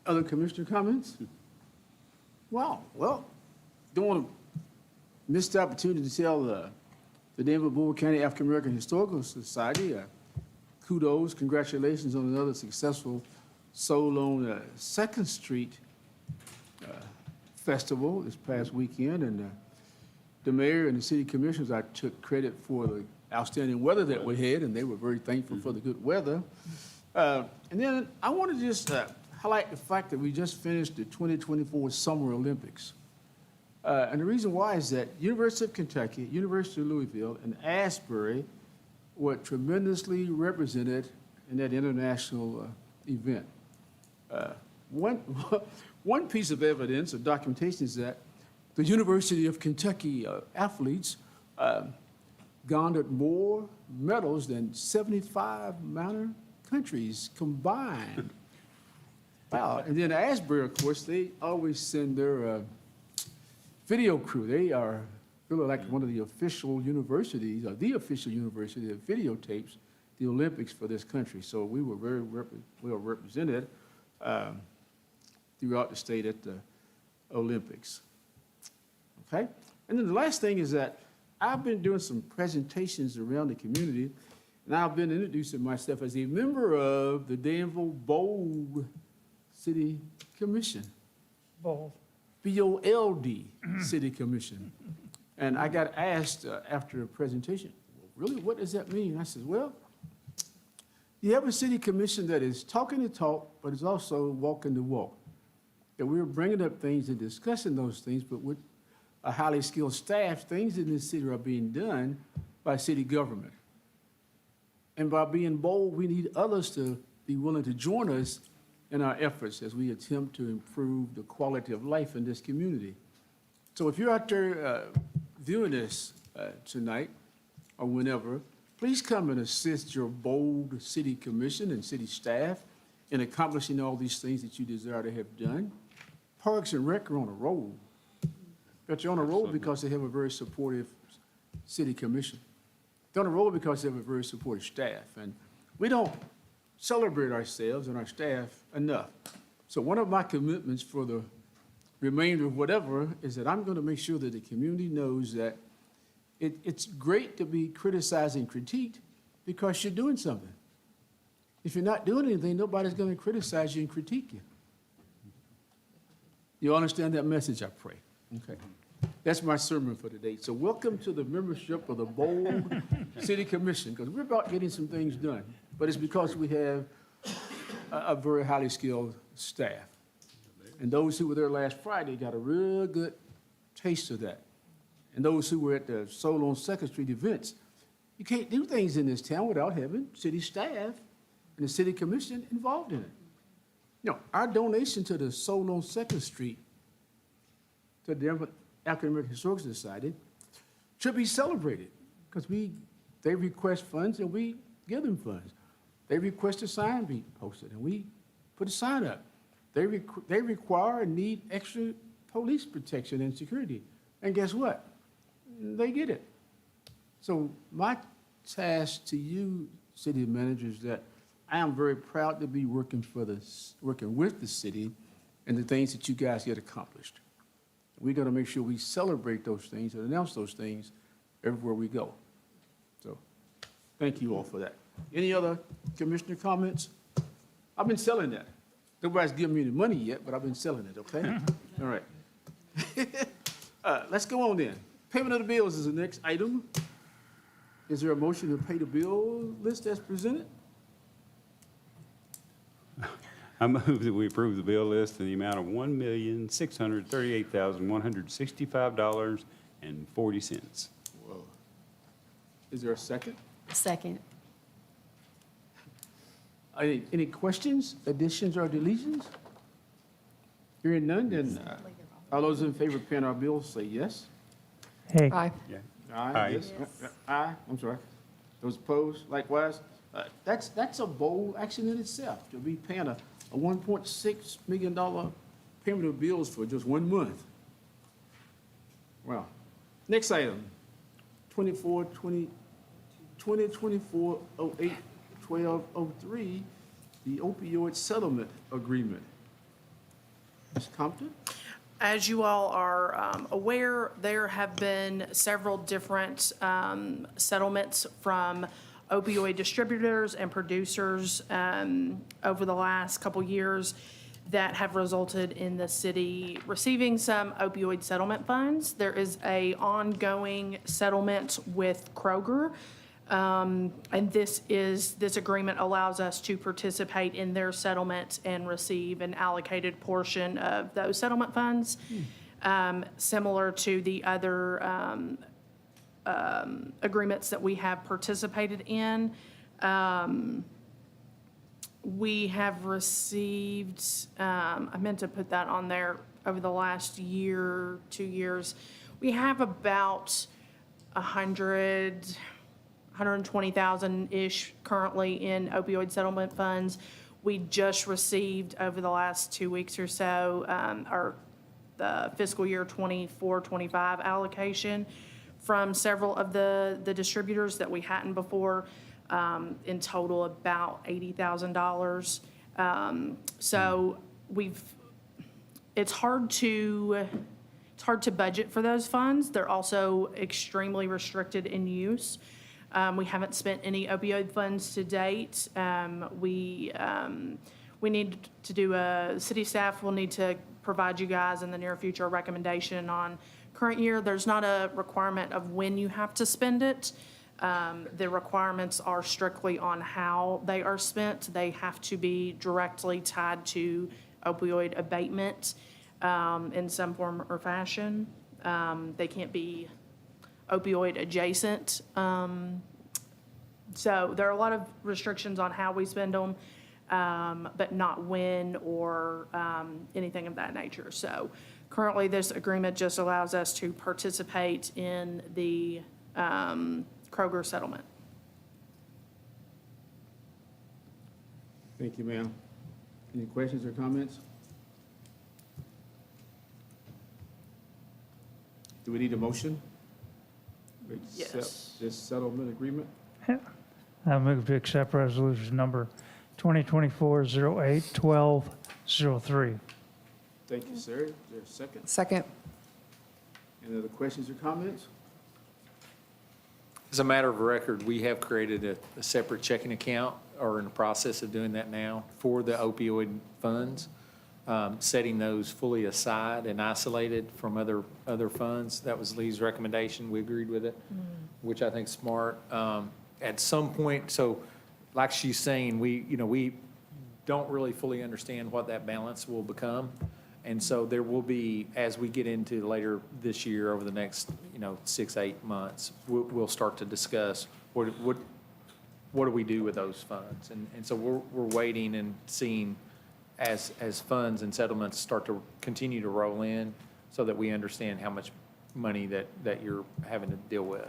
A: Other commissioner comments? Wow, well, don't want to miss the opportunity to tell the Danville Board County African American Historical Society, kudos, congratulations on another successful Soul on 2nd Street festival this past weekend, and the mayor and the city commissioners, I took credit for the outstanding weather that we had, and they were very thankful for the good weather. And then I want to just highlight the fact that we just finished the 2024 Summer Olympics. And the reason why is that University of Kentucky, University of Louisville, and Asbury were tremendously represented in that international event. One piece of evidence or documentation is that the University of Kentucky athletes garnered more medals than 75 minor countries combined. Wow, and then Asbury, of course, they always send their video crew. They are really like one of the official universities, or the official university that videotapes the Olympics for this country. So we were very well represented throughout the state at the Olympics. Okay? And then the last thing is that I've been doing some presentations around the community, and I've been introducing myself as a member of the Danville Bold City Commission.
D: Bold.
A: BOLD City Commission. And I got asked after the presentation, really, what does that mean? I said, well, you have a city commission that is talking the talk, but is also walking the walk. That we're bringing up things and discussing those things, but with a highly skilled staff, things in this city are being done by city government. And by being bold, we need others to be willing to join us in our efforts as we attempt to improve the quality of life in this community. So if you're out there viewing this tonight or whenever, please come and assist your bold city commission and city staff in accomplishing all these things that you desire to have done. Parks and Rec are on a roll. But you're on a roll because they have a very supportive city commission. They're on a roll because they have a very supportive staff. And we don't celebrate ourselves and our staff enough. So one of my commitments for the remainder of whatever is that I'm going to make sure that the community knows that it's great to be criticized and critiqued because you're doing something. If you're not doing anything, nobody's going to criticize you and critique you. You understand that message, I pray? Okay. That's my sermon for today. So welcome to the membership of the Bold City Commission, because we're about getting some things done. But it's because we have a very highly skilled staff. And those who were there last Friday got a real good taste of that. And those who were at the Soul on 2nd Street events, you can't do things in this town without having city staff and the city commission involved in it. You know, our donation to the Soul on 2nd Street, to the Denver African American Historical Society, should be celebrated because they request funds and we give them funds. They request a sign be posted and we put a sign up. They require and need extra police protection and security. And guess what? They get it. So my task to you, city managers, is that I am very proud to be working with the city and the things that you guys get accomplished. We're going to make sure we celebrate those things and announce those things everywhere we go. So thank you all for that. Any other commissioner comments? I've been selling that. Nobody's giving me the money yet, but I've been selling it, okay? All right. Let's go on then. Payment of the bills is the next item. Is there a motion to pay the bill list as presented?
B: I move that we approve the bill list in the amount of $1,638,165.40.
A: Whoa. Is there a second?
C: Second.
A: Any questions, additions, or deletions? Hearing none, then all those in favor of paying our bills say yes.
D: Hey,
F: Aye.
B: Yeah.
A: Aye. Yes. Aye, I'm sorry. Those opposed, likewise. That's a bold action in itself, to be paying a $1.6 million payment of bills for just 1 month. Wow. Next item, 2024-08-1203, the opioid settlement agreement. Ms. Compton?
K: As you all are aware, there have been several different settlements from opioid distributors and producers over the last couple years that have resulted in the city receiving some opioid settlement funds. There is a ongoing settlement with Kroger, and this agreement allows us to participate in their settlement and receive an allocated portion of those settlement funds, similar to the other agreements that we have participated in. We have received, I meant to put that on there, over the last year, 2 years, we have about 100, 120,000-ish currently in opioid settlement funds. We just received over the last 2 weeks or so, the fiscal year 24-25 allocation from several of the distributors that we hadn't before, in total about $80,000. So it's hard to budget for those funds. They're also extremely restricted in use. We haven't spent any opioid funds to date. We need to do city staff will need to provide you guys in the near future a recommendation on current year. There's not a requirement of when you have to spend it. The requirements are strictly on how they are spent. They have to be directly tied to opioid abatement in some form or fashion. They can't be opioid adjacent. So there are a lot of restrictions on how we spend them, but not when or anything of that nature. So currently, this agreement just allows us to participate in the Kroger settlement.
A: Thank you, ma'am. Any questions or comments? Do we need a motion? to accept
K: Yes.
A: this settlement agreement?
D: I move to accept resolution number 2024-08-1203.
A: Thank you, sir. Is there a second?
F: Second.
A: Any other questions or comments?
G: As a matter of record, we have created a separate checking account, or in the process of doing that now, for the opioid funds, setting those fully aside and isolated from other funds. That was Lee's recommendation. We agreed with it, which I think is smart. At some point, so like she's saying, we don't really fully understand what that balance will become. And so there will be, as we get into later this year, over the next, 6-8 months, we'll start to discuss what do we do with those funds? And so we're waiting and seeing as funds and settlements start to continue to roll in, so that we understand how much money that you're having to deal with.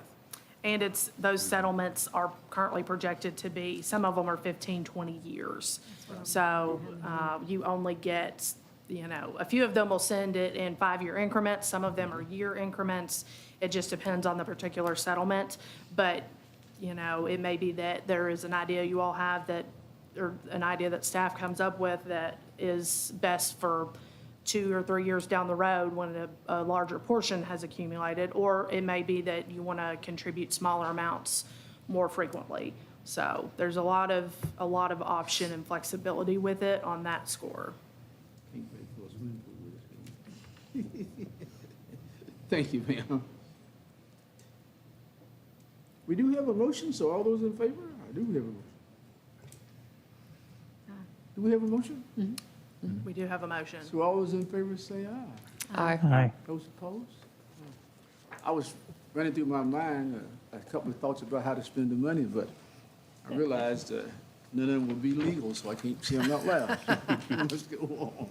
K: And those settlements are currently projected to be, some of them are 15, 20 years. So you only get, a few of them will send it in 5-year increments. Some of them are year increments. It just depends on the particular settlement. But, it may be that there is an idea you all have that, or an idea that staff comes up with that is best for 2 or 3 years down the road when a larger portion has accumulated, or it may be that you want to contribute smaller amounts more frequently. So there's a lot of option and flexibility with it on that score.
A: Thank you, ma'am. We do have a motion, so all those in favor? I do have a motion. Do we have a motion?
K: We do have a motion.
A: So all those in favor say aye.
F: Aye.
D: Aye.
A: Those opposed? I was running through my mind a couple of thoughts about how to spend the money, but I realized none of them will be legal, so I can't say them out loud. Let's go on.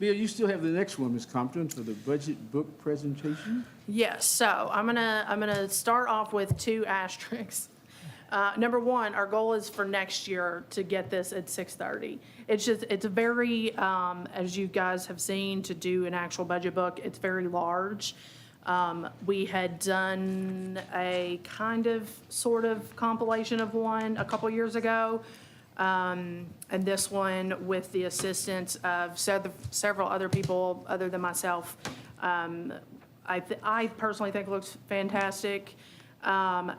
A: Bill, you still have the next one, Ms. Compton, for the budget book presentation?
K: Yes, so I'm gonna start off with 2 asterisks. Number 1, our goal is for next year to get this at 6:30. It's very, as you guys have seen, to do an actual budget book, it's very large. We had done a sort of compilation of one a couple years ago. And this one, with the assistance of several other people other than myself, I personally think looks fantastic.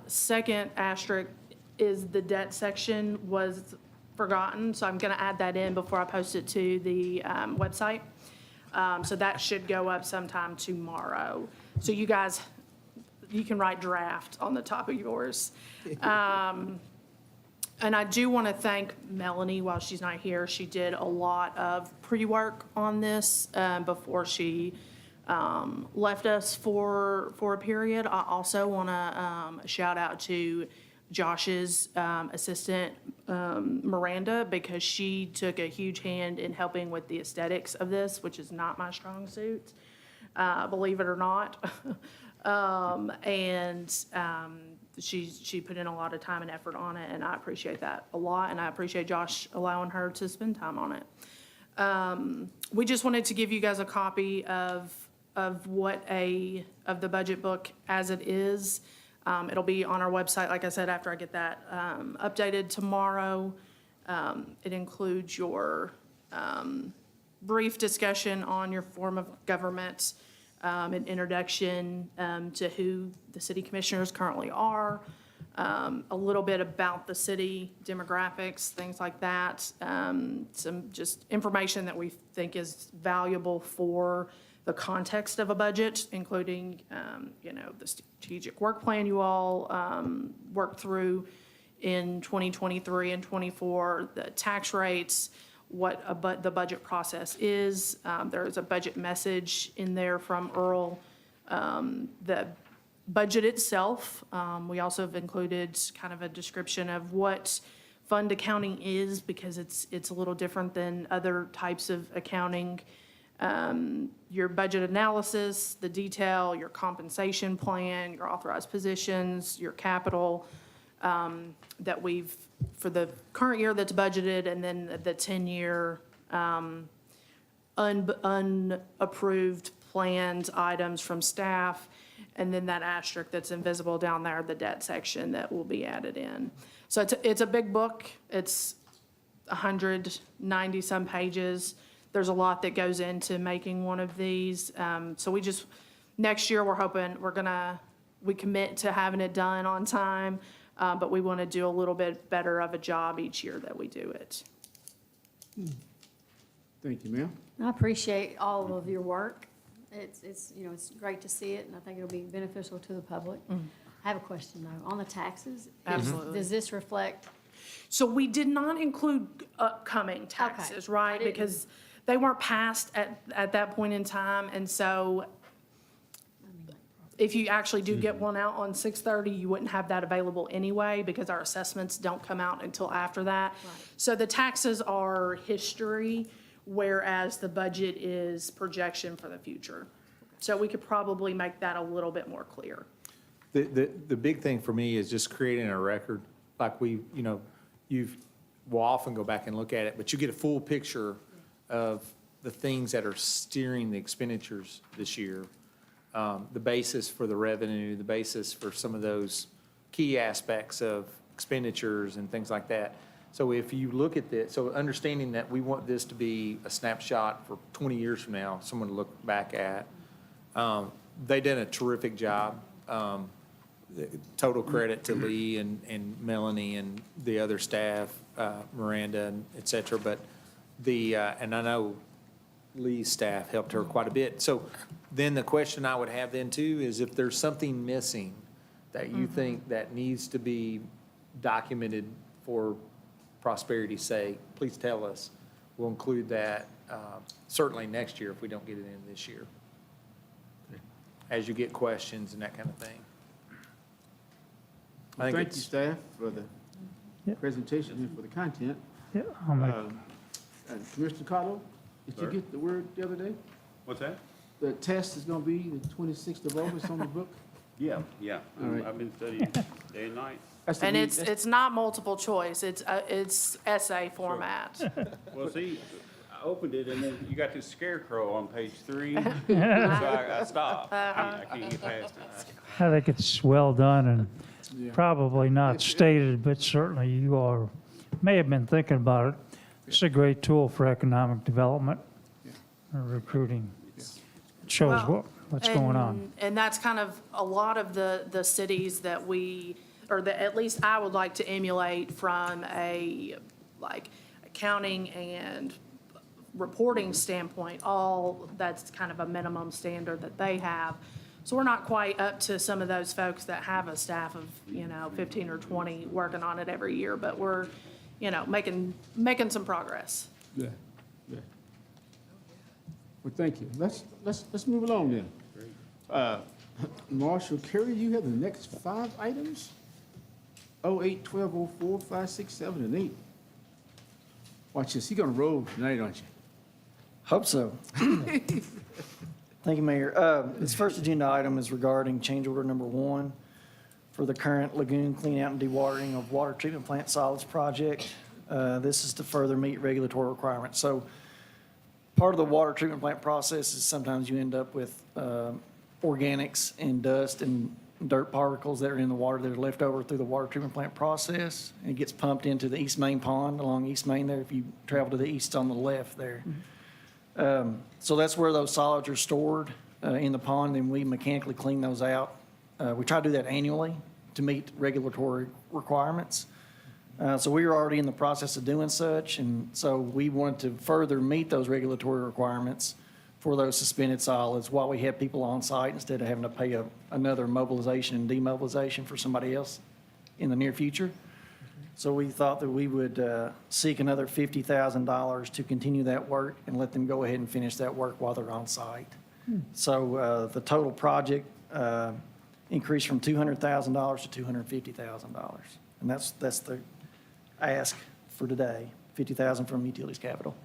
K: Second asterisk is the debt section was forgotten, so I'm going to add that in before I post it to the website. So that should go up sometime tomorrow. So you guys, you can write draft on the top of yours. And I do want to thank Melanie while she's not here. She did a lot of pre-work on this before she left us for a period. I also want to shout out to Josh's assistant, Miranda, because she took a huge hand in helping with the aesthetics of this, which is not my strong suit, believe it or not. And She put in a lot of time and effort on it, and I appreciate that a lot, and I appreciate Josh allowing her to spend time on it. We just wanted to give you guys a copy of the budget book as it is. It'll be on our website, like I said, after I get that updated tomorrow. It includes your brief discussion on your form of government, an introduction to who the city commissioners currently are, a little bit about the city demographics, things like that, some just information that we think is valuable for the context of a budget, including, the strategic work plan you all worked through in 2023 and 24, the tax rates, what the budget process is. There's a budget message in there from Earl. The budget itself, we also have included kind of a description of what fund accounting is, because it's a little different than other types of accounting. Your budget analysis, the detail, your compensation plan, your authorized positions, your capital, that we've, for the current year that's budgeted, and then the 10-year unapproved planned items from staff, and then that asterisk that's invisible down there, the debt section that will be added in. So it's a big book. It's 190-some pages. There's a lot that goes into making one of these. So next year, we're hoping, we commit to having it done on time, but we want to do a little bit better of a job each year that we do it.
A: Thank you, ma'am.
C: I appreciate all of your work. It's great to see it, and I think it'll be beneficial to the public. I have a question, though. On the taxes,
K: Absolutely.
C: does this reflect?
K: So we did not include upcoming taxes,
C: I
K: right?
C: didn't-
K: Because they weren't passed at that point in time, and so if you actually do get one out on 6/30, you wouldn't have that available anyway, because our assessments don't come out until after that.
C: Right.
K: So the taxes are history, whereas the budget is projection for the future. So we could probably make that a little bit more clear.
G: The big thing for me is just creating a record, like we'll often go back and look at it, but you get a full picture of the things that are steering the expenditures this year. The basis for the revenue, the basis for some of those key aspects of expenditures and things like that. So if you look at this, so understanding that we want this to be a snapshot for 20 years from now, someone to look back at, they did a terrific job. Total credit to Lee and Melanie and the other staff, Miranda and et cetera. But and I know Lee's staff helped her quite a bit. So then the question I would have then too is, if there's something missing that you think that needs to be documented for prosperity's sake, please tell us. We'll include that certainly next year if we don't get it in this year, as you get questions and that kind of thing. I think
A: Thank you,
G: it's,
A: staff, for the
D: Yep.
A: presentation and for the content.
D: Yeah, I'll make,
A: And Commissioner Carlo, did you
B: Sir?
A: get the word the other day?
B: What's that?
A: The test is gonna be the 26th of August on the book?
B: Yeah.
A: All right.
B: I've been studying day and night.
A: That's the
K: And
A: read-
K: it's not multiple choice, it's essay format.
B: Well, see, I opened it and then you got this scarecrow on page 3. So I stopped. I can't get past it.
D: I think it's well done and
A: Yeah.
D: probably not stated, but certainly you all may have been thinking about it. It's a great tool for economic development or recruiting. It shows
K: Well,
D: what's going on.
K: And that's kind of a lot of the cities that or that at least I would like to emulate from a, like, accounting and reporting standpoint. That's kind of a minimum standard that they have. So we're not quite up to some of those folks that have a staff of, 15 or 20 working on it every year, but we're, making some progress.
A: Yeah, yeah. Well, thank you. Let's move along then. Marshall Carey, you have the next 5 items? 08, 12, 04, 5, 6, 7, and 8. Watch this, you're gonna roll tonight, aren't you?
L: Hope so. Thank you, Mayor. This first agenda item is regarding change order number 1 for the current lagoon cleanout and dewatering of water treatment plant solids project. This is to further meet regulatory requirements. So part of the water treatment plant process is sometimes you end up with organics and dust and dirt particles that are in the water that are left over through the water treatment plant process. And it gets pumped into the East Main Pond along East Main there. If you travel to the east on the left there. So that's where those solids are stored in the pond, and we mechanically clean those out. We try to do that annually to meet regulatory requirements. So we were already in the process of doing such, and so we wanted to further meet those regulatory requirements for those suspended solids while we have people on site instead of having to pay another mobilization and demobilization for somebody else in the near future. So we thought that we would seek another $50,000 to continue that work and let them go ahead and finish that work while they're on site. So the total project increased from $200,000 to $250,000. And that's the ask for today, $50,000 from Utilities Capital.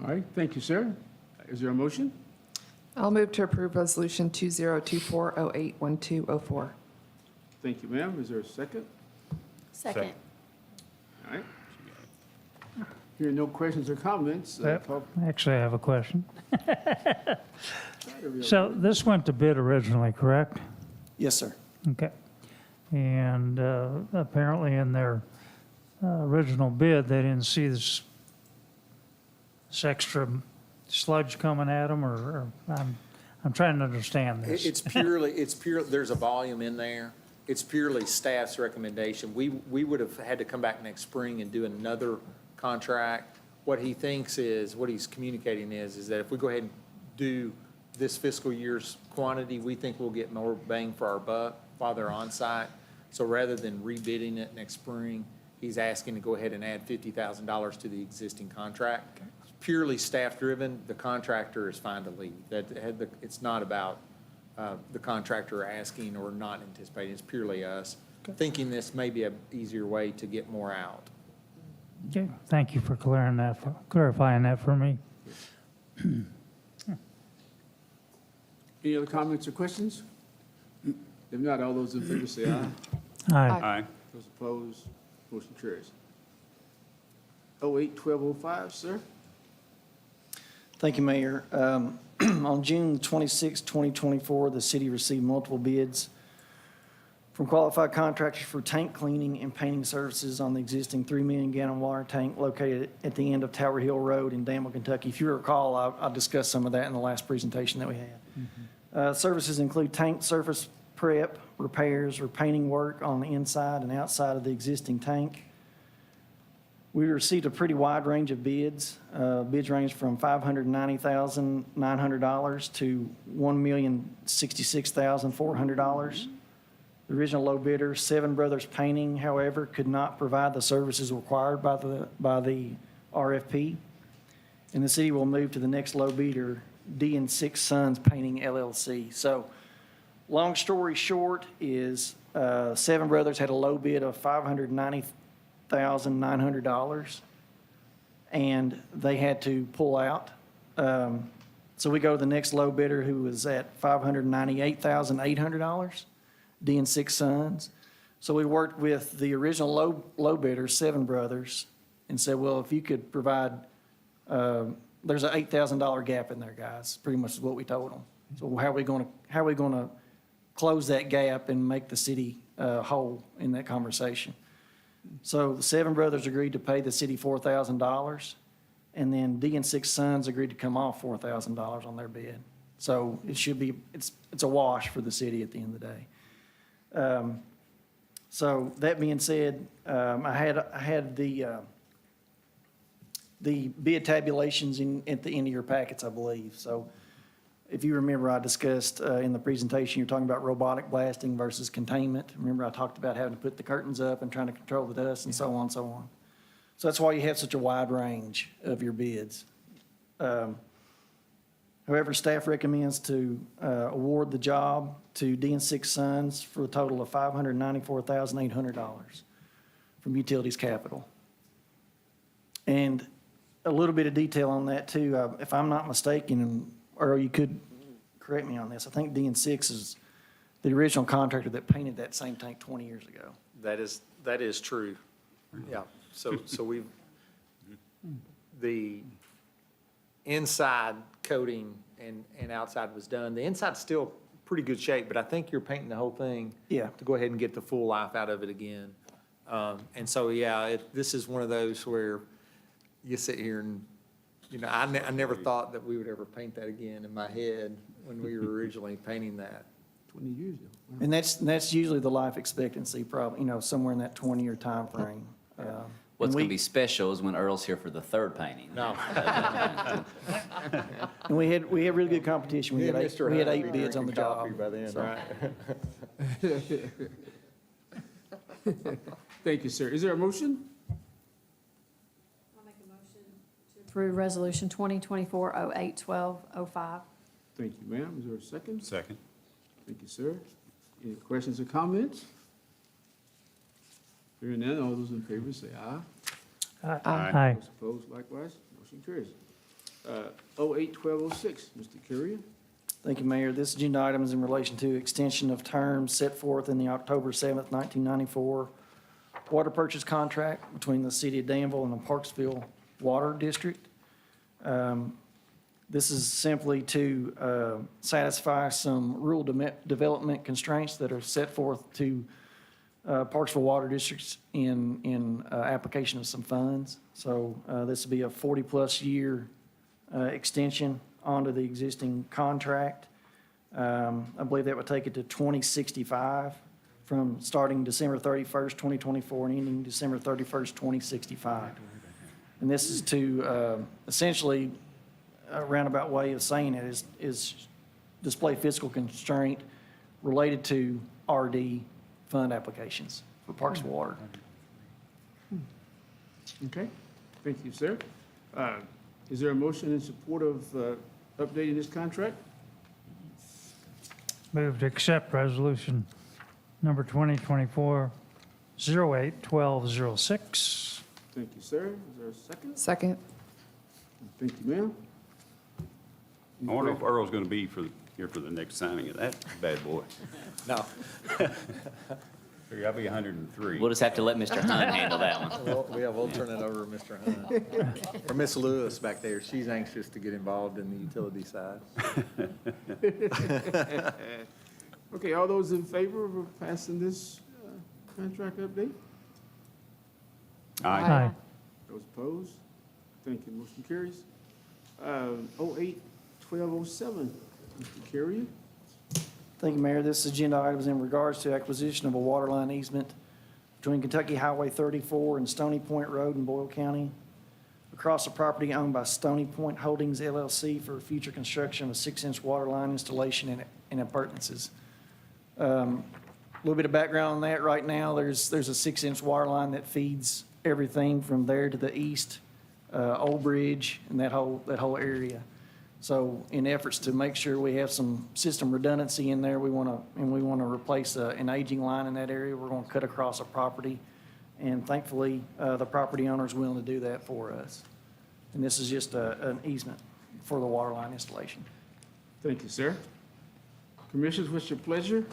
A: All right, thank you, sir. Is there a motion?
F: I'll move to approve Resolution 2024-081204.
A: Thank you, ma'am. Is there a second?
C: Second.
A: All right. Hearing no questions or comments.
D: Actually, I have a question. So this went to bid originally, correct?
L: Yes, sir.
D: Okay. And apparently in their original bid, they didn't see this extra sludge coming at them, or I'm trying to understand this.
G: It's purely, there's a volume in there. It's purely staff's recommendation. We would have had to come back next spring and do another contract. What he thinks is, what he's communicating is that if we go ahead and do this fiscal year's quantity, we think we'll get more bang for our buck while they're on site. So rather than rebidding it next spring, he's asking to go ahead and add $50,000 to the existing contract. It's purely staff-driven. The contractor is fine to leave. It's not about the contractor asking or not anticipating. It's purely us thinking this may be an easier way to get more out.
D: Okay, thank you for clarifying that for me.
A: Any other comments or questions? If not, all those in favor say aye.
D: Aye.
B: Aye.
A: Those opposed, motion carries. 08-1205, sir.
L: Thank you, Mayor. On June 26, 2024, the city received multiple bids from qualified contractors for tank cleaning and painting services on the existing 3 million gallon water tank located at the end of Tower Hill Road in Danville, Kentucky. If you recall, I discussed some of that in the last presentation that we had. Services include tank surface prep, repairs, or painting work on the inside and outside of the existing tank. We received a pretty wide range of bids. Bids range from $590,900 to $1,066,400. The original low bidder, Seven Brothers Painting, however, could not provide the services required by the RFP. And the city will move to the next low bidder, D&6 Sons Painting LLC. So long story short is Seven Brothers had a low bid of $590,900, and they had to pull out. So we go to the next low bidder, who was at $598,800, D&6 Sons. So we worked with the original low bidder, Seven Brothers, and said, well, if you could provide, there's an $8,000 gap in there, guys, pretty much is what we told them. So how are we going to close that gap and make the city whole in that conversation? So the Seven Brothers agreed to pay the city $4,000, and then D&6 Sons agreed to come off $4,000 on their bid. So it should be, it's a wash for the city at the end of the day. So that being said, I had the bid tabulations at the end of your packets, I believe. So if you remember, I discussed in the presentation, you're talking about robotic blasting versus containment. Remember, I talked about having to put the curtains up and trying to control the dust and so on and so on. So that's why you have such a wide range of your bids. However, staff recommends to award the job to D&6 Sons for a total of $594,800 from Utilities Capital. And a little bit of detail on that too, if I'm not mistaken, or you could correct me on this, I think D&6 is the original contractor that painted that same tank 20 years ago.
G: That is true. Yeah, so we've, the inside coating and outside was done. The inside's still pretty good shape, but I think you're painting the whole thing.
L: Yeah.
G: To go ahead and get the full life out of it again. And so, yeah, this is one of those where you sit here and, I never thought that we would ever paint that again in my head when we were originally painting that.
A: 20 years ago.
L: And that's usually the life expectancy, probably, somewhere in that 20-year timeframe.
H: What's
L: And
H: going
L: we-
H: to be special is when Earl's here for the third painting.
G: No.
L: And we had really good competition. We had eight bids on the job.
G: By then,
L: So-
G: right?
A: Thank you, sir. Is there a motion?
C: I'll make a motion to approve Resolution 2024-08-1205.
A: Thank you, ma'am. Is there a second?
B: Second.
A: Thank you, sir. Any questions or comments? Hearing none, all those in favor say aye.
D: Aye.
A: Those opposed likewise, motion carries. 08-1206, Mr. Courier.
L: Thank you, Mayor. This agenda item is in relation to extension of terms set forth in the October 7th, 1994 water purchase contract between the City of Danville and the Parksville Water District. This is simply to satisfy some rural development constraints that are set forth to Parksville Water Districts in application of some funds. So this will be a 40-plus year extension onto the existing contract. I believe that would take it to 2065 from starting December 31st, 2024 and ending December 31st, 2065. And this is to essentially, a roundabout way of saying it is display fiscal constraint related to RD fund applications for Parks and Water.
A: Okay, thank you, sir. Is there a motion in support of updating this contract?
D: Move to accept resolution number 2024-08-1206.
A: Thank you, sir. Is there a second?
F: Second.
A: Thank you, ma'am.
B: I wonder if Earl's going to be here for the next signing of that bad boy.
G: No.
B: Figure I'll be 103.
H: We'll just have to let Mr. Hunt handle that one.
G: We'll turn it over to Mr. Hunt. Or Miss Lewis back there. She's anxious to get involved in the utility side.
A: Okay, all those in favor of passing this contract update?
B: Aye.
A: Those opposed? Thank you, motion carries. 08-1207, Mr. Carrier.
L: Thank you, Mayor. This agenda item is in regards to acquisition of a water line easement between Kentucky Highway 34 and Stony Point Road in Boyle County, across the property owned by Stony Point Holdings LLC for future construction of a 6-inch water line installation and appurtenances. A little bit of background on that. Right now, there's a 6-inch water line that feeds everything from there to the east, Old Bridge, and that whole area. So in efforts to make sure we have some system redundancy in there, we want to replace an aging line in that area. We're going to cut across a property, and thankfully, the property owner is willing to do that for us. And this is just an easement for the water line installation.
A: Thank you, sir. Commissioners, what's your pleasure?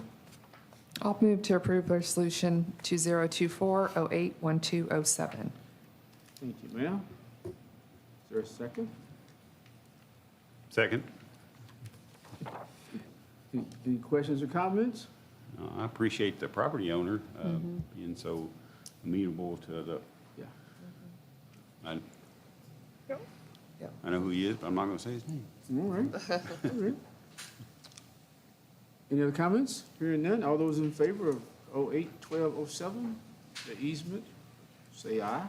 F: I'll move to approve resolution 2024-08-1207.
A: Thank you, ma'am. Is there a second?
B: Second.
A: Any questions or comments?
B: I appreciate the property owner being so amenable to the,
A: Yeah.
B: I know who he is, but I'm not going to say his name.
A: All right. All right. Any other comments? Hearing none, all those in favor of 08-1207, the easement, say aye.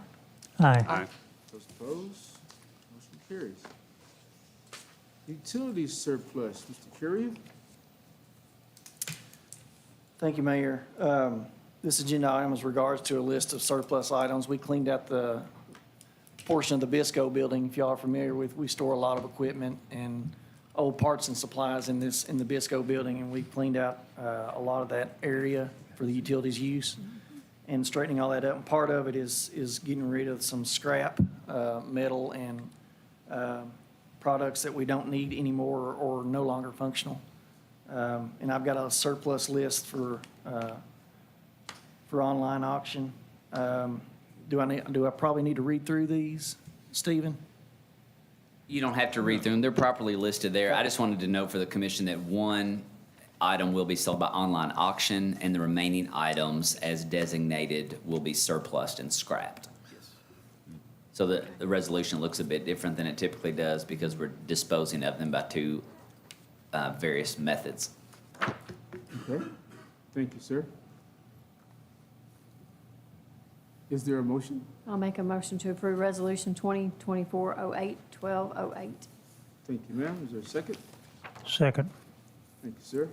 D: Aye.
A: Those opposed, motion carries. Utilities surplus, Mr. Courier.
L: Thank you, Mayor. This agenda item is regards to a list of surplus items. We cleaned out the portion of the Bisco building. If y'all are familiar with, we store a lot of equipment and old parts and supplies in the Bisco building, and we cleaned out a lot of that area for the utilities use and straightening all that up. And part of it is getting rid of some scrap metal and products that we don't need anymore or no longer functional. And I've got a surplus list for online auction. Do I probably need to read through these, Stephen?
H: You don't have to read through them. They're properly listed there. I just wanted to note for the commission that one item will be sold by online auction, and the remaining items, as designated, will be surplused and scrapped. So the resolution looks a bit different than it typically does because we're disposing of them by two various methods.
A: Okay, thank you, sir. Is there a motion?
C: I'll make a motion to approve Resolution 2024-08, 1208.
A: Thank you, ma'am. Is there a second?
D: Second.
A: Thank you, sir.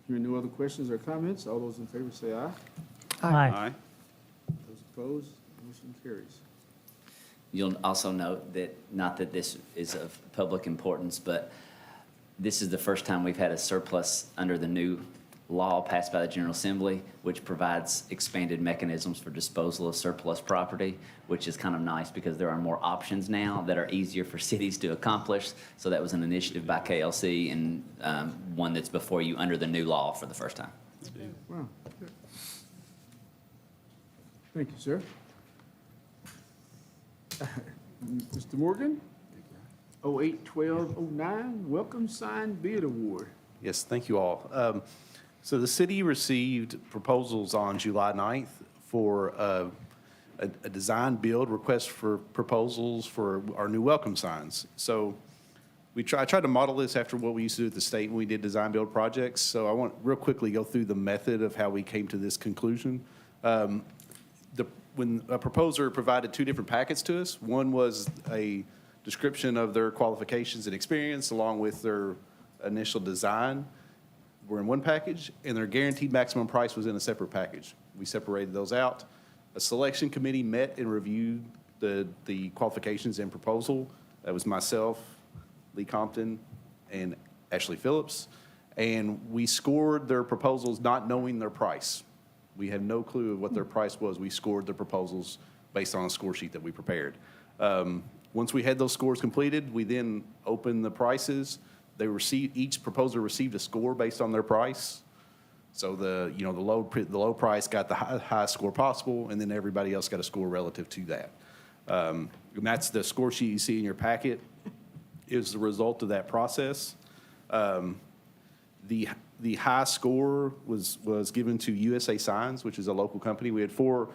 A: Hearing no other questions or comments, all those in favor say aye.
D: Aye.
A: Those opposed, motion carries.
H: You'll also note that, not that this is of public importance, but this is the first time we've had a surplus under the new law passed by the General Assembly, which provides expanded mechanisms for disposal of surplus property, which is kind of nice because there are more options now that are easier for cities to accomplish. So that was an initiative by KLC and one that's before you under the new law for the first time.
A: Wow. Good. Thank you, sir. Mr. Morgan? 08-1209, Welcome Sign Bid Award.
I: Yes, thank you all. So the city received proposals on July 9th for a design build request for proposals for our new welcome signs. So I tried to model this after what we used to do at the state when we did design build projects. So I want real quickly go through the method of how we came to this conclusion. When a proposer provided two different packets to us, one was a description of their qualifications and experience along with their initial design were in one package, and their guaranteed maximum price was in a separate package. We separated those out. A selection committee met and reviewed the qualifications and proposal. That was myself, Lee Compton, and Ashley Phillips. And we scored their proposals not knowing their price. We had no clue of what their price was. We scored the proposals based on a score sheet that we prepared. Once we had those scores completed, we then opened the prices. Each proposer received a score based on their price. So the low price got the highest score possible, and then everybody else got a score relative to that. And that's the score sheet you see in your packet is the result of that process. The high score was given to USA Signs, which is a local company. We had four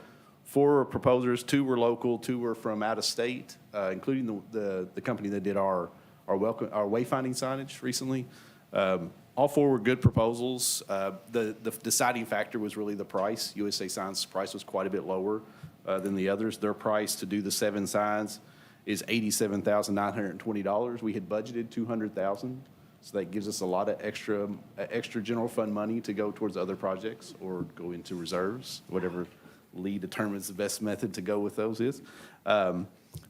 I: proposers. Two were local, two were from out of state, including the company that did our wayfinding signage recently. All four were good proposals. The deciding factor was really the price. USA Signs' price was quite a bit lower than the others. Their price to do the 7 signs is $87,920. We had budgeted $200,000, so that gives us a lot of extra general fund money to go towards other projects or go into reserves, whatever Lee determines the best method to go with those is.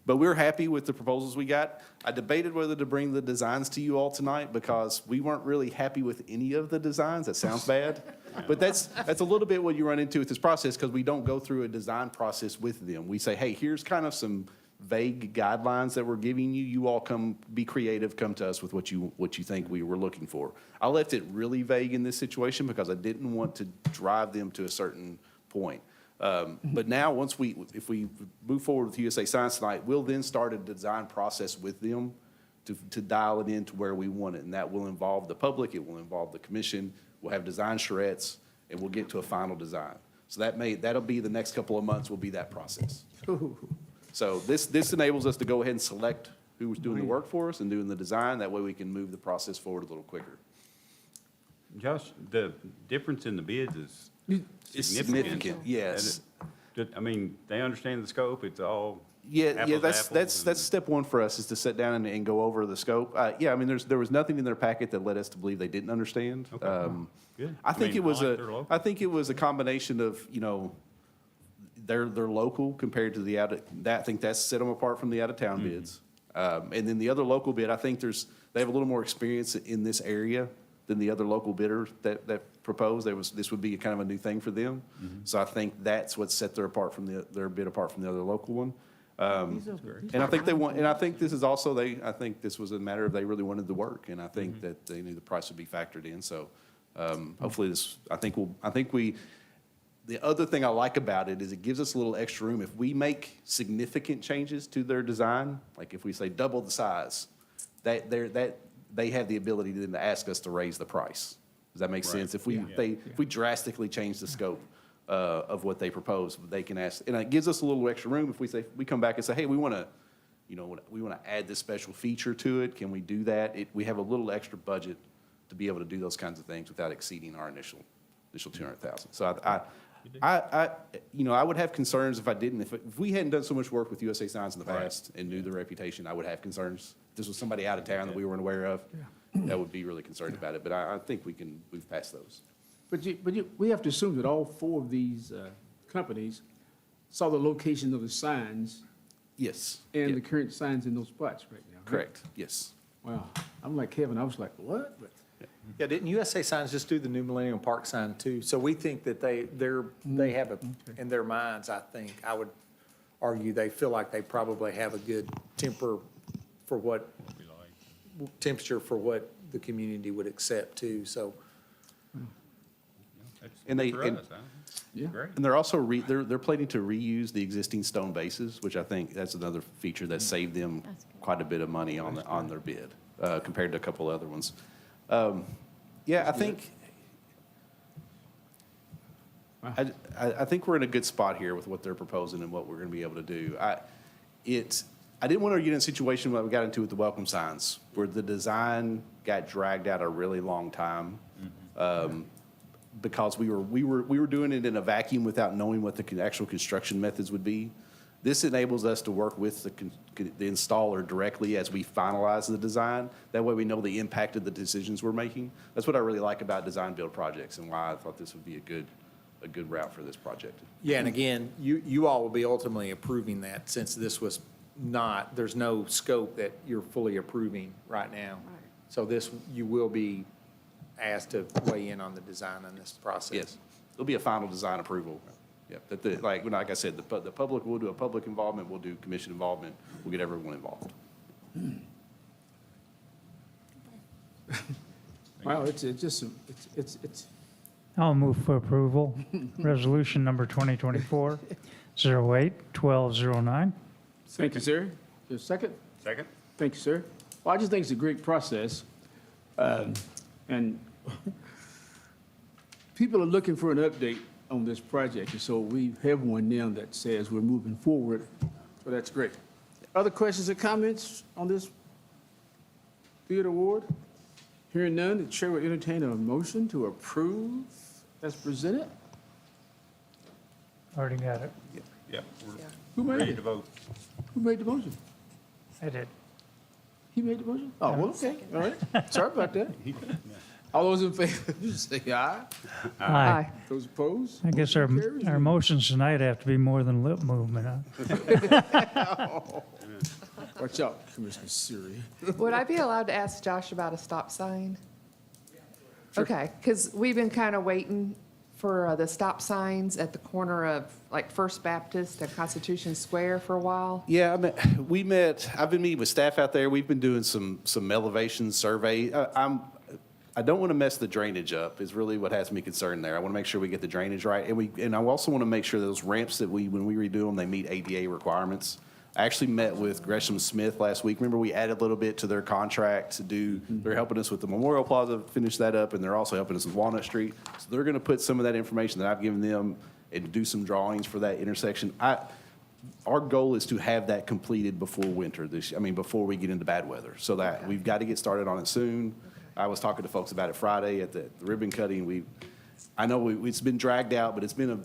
I: But we're happy with the proposals we got. I debated whether to bring the designs to you all tonight because we weren't really happy with any of the designs. That sounds bad. But that's a little bit what you run into with this process because we don't go through a design process with them. We say, hey, here's kind of some vague guidelines that we're giving you. You all come be creative, come to us with what you think we were looking for. I left it really vague in this situation because I didn't want to drive them to a certain point. But now, if we move forward with USA Signs tonight, we'll then start a design process with them to dial it in to where we want it. And that will involve the public, it will involve the commission, we'll have design charrettes, and we'll get to a final design. So that'll be the next couple of months will be that process. So this enables us to go ahead and select who's doing the work for us and doing the design. That way we can move the process forward a little quicker.
B: Josh, the difference in the bids is
I: It's significant, yes.
B: I mean, they understand the scope, it's all
I: Yeah,
B: apples to apples
I: that's
B: and-
I: step one for us is to sit down and go over the scope. Yeah, I mean, there was nothing in their packet that led us to believe they didn't understand.
B: Okay. Good.
I: I think
B: mean,
I: it was
B: I like their local.
I: I think it was a combination of, they're local compared to the I think that set them apart from the out-of-town
B: Mm-hmm.
I: bids. And then the other local bid, I think they have a little more experience in this area than the other local bidders that proposed. This would be kind of a new thing for them.
B: Mm-hmm.
I: So I think that's what set their bid apart from the other local one. And I think they want, and I think this is also, I think this was a matter of they really wanted the work, and I think that they knew the price would be factored in, so, hopefully this, the other thing I like about it is it gives us a little extra room. If we make significant changes to their design, like if we say double the size, they have the ability then to ask us to raise the price. Does that make sense? If we drastically change the scope of what they propose, they can ask, and it gives us a little extra room if we come back and say, hey, we want to add this special feature to it. Can we do that? We have a little extra budget to be able to do those kinds of things without exceeding our initial 200,000. So I would have concerns if I didn't. If we hadn't done so much work with USA Signs in the past and knew the reputation, I would have concerns. If this was somebody out of town that we weren't aware of, that would be really concerned about it. But I think we've passed those.
A: But we have to assume that all four of these companies saw the location of the signs
I: Yes.
A: and
I: Yeah.
A: the current signs in those spots right now. right?
I: Correct. Yes.
A: Wow. I'm like Kevin, I was like, what? But
G: Yeah, didn't USA Signs just do the new Millennium Park sign too? So we think that they have in their minds, I think, I would argue, they feel like they probably have a good temperature for what the community would accept too, so.
I: And they,
B: For
I: and,
B: us, huh?
A: Yeah.
B: Great.
I: and they're also, they're planning to reuse the existing stone bases, which I think that's another feature that saved them
C: That's good.
I: quite a bit of money on their bid, compared to a couple other ones. Yeah, I think, I think we're in a good spot here with what they're proposing and what we're gonna be able to do. I didn't want to get in a situation like we got into with the welcome signs, where the design got dragged out a really long time. Because we were doing it in a vacuum without knowing what the actual construction methods would be. This enables us to work with the installer directly as we finalize the design. That way we know the impact of the decisions we're making. That's what I really like about design build projects and why I thought this would be a good route for this project.
G: Yeah, and again, you all will be ultimately approving that, since this was not, there's no scope that you're fully approving right now. So this, you will be asked to weigh in on the design in this process.
I: Yes, there'll be a final design approval. Yep, like I said, the public will do a public involvement, we'll do commission involvement, we'll get everyone involved.
A: Wow, it's just, it's,
D: I'll move for approval. Resolution number 2024-08-1209.
A: thank you, sir. Your second?
B: Second?
A: Thank you, sir. Well, I just think it's a great process. And people are looking for an update on this project, and so we have one now that says we're moving forward, so that's great. Other questions or comments on this bid award? Hearing none, the chair will entertain a motion to approve as presented.
D: Already got it.
B: Yeah,
A: Who
B: we're
A: made
B: ready
A: it?
B: to vote.
A: Who made the motion?
D: I did.
A: He made the motion? Oh, well, okay, all right. Sorry about that. All those in favor, say aye.
D: Aye.
A: Those opposed?
D: I guess our motions tonight have to be more than lip movement, huh?
A: Watch out, Commissioner Siri.
F: Would I be allowed to ask Josh about a stop sign? Okay, because we've been kind of waiting for the stop signs at the corner of like First Baptist and Constitution Square for a while.
I: Yeah, I've been meeting with staff out there, we've been doing some elevation survey. I don't want to mess the drainage up, is really what has me concerned there. I want to make sure we get the drainage right, and I also want to make sure those ramps that when we redo them, they meet ADA requirements. I actually met with Gresham Smith last week. Remember, we added a little bit to their contract to do, they're helping us with the Memorial Plaza, finish that up, and they're also helping us with Walnut Street. So they're going to put some of that information that I've given them and do some drawings for that intersection. Our goal is to have that completed before winter, before we get into bad weather. So that we've got to get started on it soon. I was talking to folks about it Friday at the ribbon cutting. I know it's been dragged out, but it's been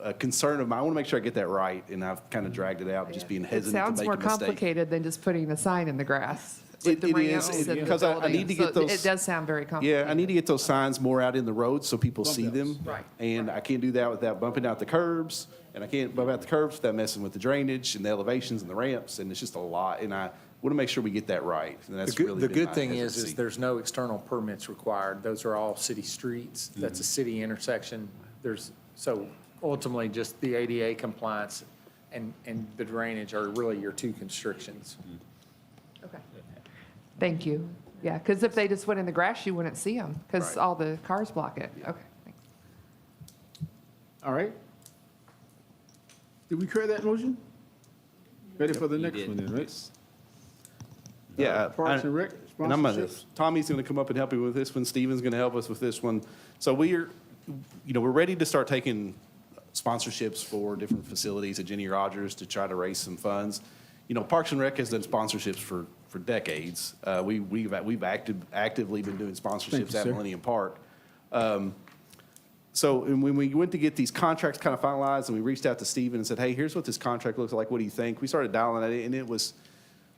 I: a concern of mine. I want to make sure I get that right, and I've kind of dragged it out, just being
F: It
I: hesitant to
F: sounds
I: make a
F: more
I: mistake.
F: complicated than just putting a sign in the grass. with the
I: It is,
F: ramps and the
I: because I need to
F: building.
I: get
F: So
I: those.
F: It does sound very complicated.
I: Yeah, I need to get those signs more out in the road so people see
A: Bump
I: them.
A: outs.
F: Right.
I: And I can't do that without bumping out the curbs, and I can't bump out the curbs without messing with the drainage and the elevations and the ramps, and it's just a lot. And I want to make sure we get that right, and that's really
G: The
I: been
G: good
I: my
G: thing is
I: hesitancy.
G: there's no external permits required. Those are all city streets. That's a city intersection. So ultimately, just the ADA compliance and the drainage are really your two constrictions.
F: Okay. Thank you. Yeah, because if they just went in the grass, you wouldn't see them, because
I: Right.
F: all the cars block it. Okay, thanks.
A: All right. Did we carry that motion? Ready for the
B: You
A: next
B: did.
A: one then, right?
I: Yeah.
A: Parks and Rec
I: And I'm gonna,
A: sponsorships?
I: Tommy's gonna come up and help you with this one. Steven's gonna help us with this one. So we're ready to start taking sponsorships for different facilities at Jenny Rogers to try to raise some funds. Parks and Rec has done sponsorships for decades. We've actively been doing
A: Thank
I: sponsorships
A: you,
I: at
A: sir.
I: Millennium Park. So, and when we went to get these contracts kind of finalized, and we reached out to Steven and said, hey, here's what this contract looks like, what do you think? We started dialing at it, and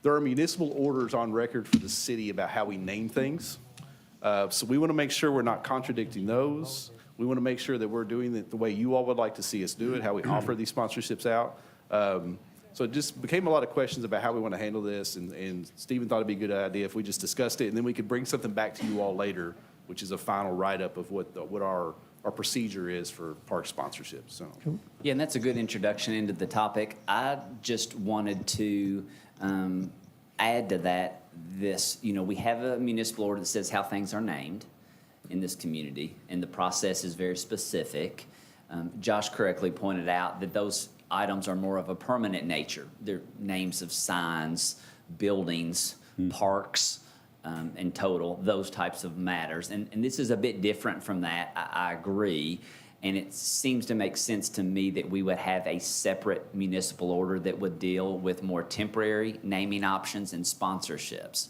I: there are municipal orders on record for the city about how we name things. So we want to make sure we're not contradicting those. We want to make sure that we're doing it the way you all would like to see us do it, how we offer these sponsorships out. So it just became a lot of questions about how we want to handle this, and Steven thought it'd be a good idea if we just discussed it, and then we could bring something back to you all later, which is a final write-up of what our procedure is for park sponsorships, so.
H: Yeah, and that's a good introduction into the topic. I just wanted to add to that we have a municipal order that says how things are named in this community, and the process is very specific. Josh correctly pointed out that those items are more of a permanent nature. They're names of signs, buildings, parks, in total, those types of matters. And this is a bit different from that, I agree. And it seems to make sense to me that we would have a separate municipal order that would deal with more temporary naming options and sponsorships.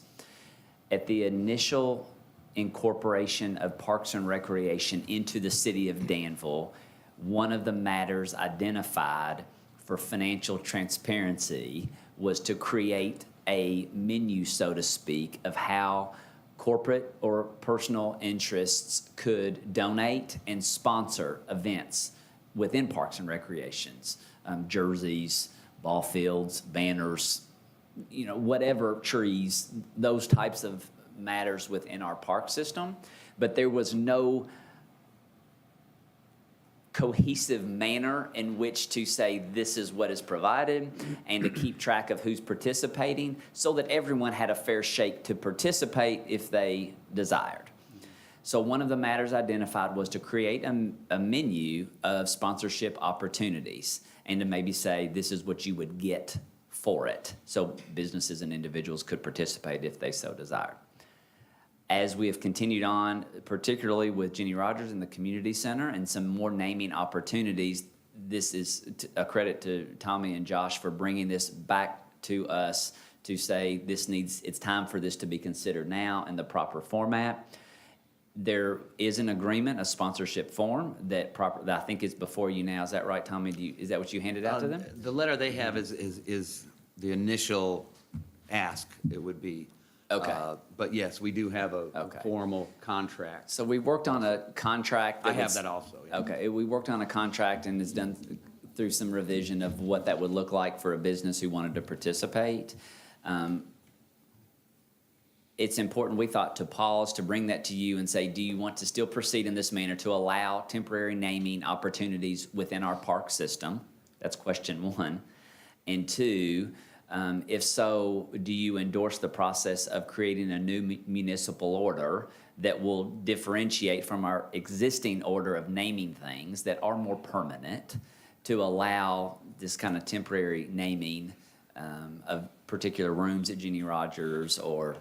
H: At the initial incorporation of Parks and Recreation into the city of Danville, one of the matters identified for financial transparency was to create a menu, so to speak, of how corporate or personal interests could donate and sponsor events within Parks and Recreations, jerseys, ball fields, banners, whatever, trees, those types of matters within our park system. But there was no cohesive manner in which to say this is what is provided and to keep track of who's participating so that everyone had a fair shake to participate if they desired. So one of the matters identified was to create a menu of sponsorship opportunities and to maybe say this is what you would get for it. So businesses and individuals could participate if they so desired. As we have continued on, particularly with Jenny Rogers and the Community Center and some more naming opportunities, this is a credit to Tommy and Josh for bringing this back to us to say it's time for this to be considered now in the proper format. There is an agreement, a sponsorship form that I think is before you now. Is that right, Tommy? Is that what you handed out to them?
M: The letter they have is the initial ask, it would be.
H: Okay.
M: But yes, we do have a
H: Okay.
M: formal contract.
H: So we worked on a contract.
M: I have that also, yeah.
H: Okay, we worked on a contract and it's done through some revision of what that would look like for a business who wanted to participate. It's important, we thought, to pause, to bring that to you and say, do you want to still proceed in this manner to allow temporary naming opportunities within our park system? That's question one. And two, if so, do you endorse the process of creating a new municipal order that will differentiate from our existing order of naming things that are more permanent to allow this kind of temporary naming of particular rooms at Jenny Rogers or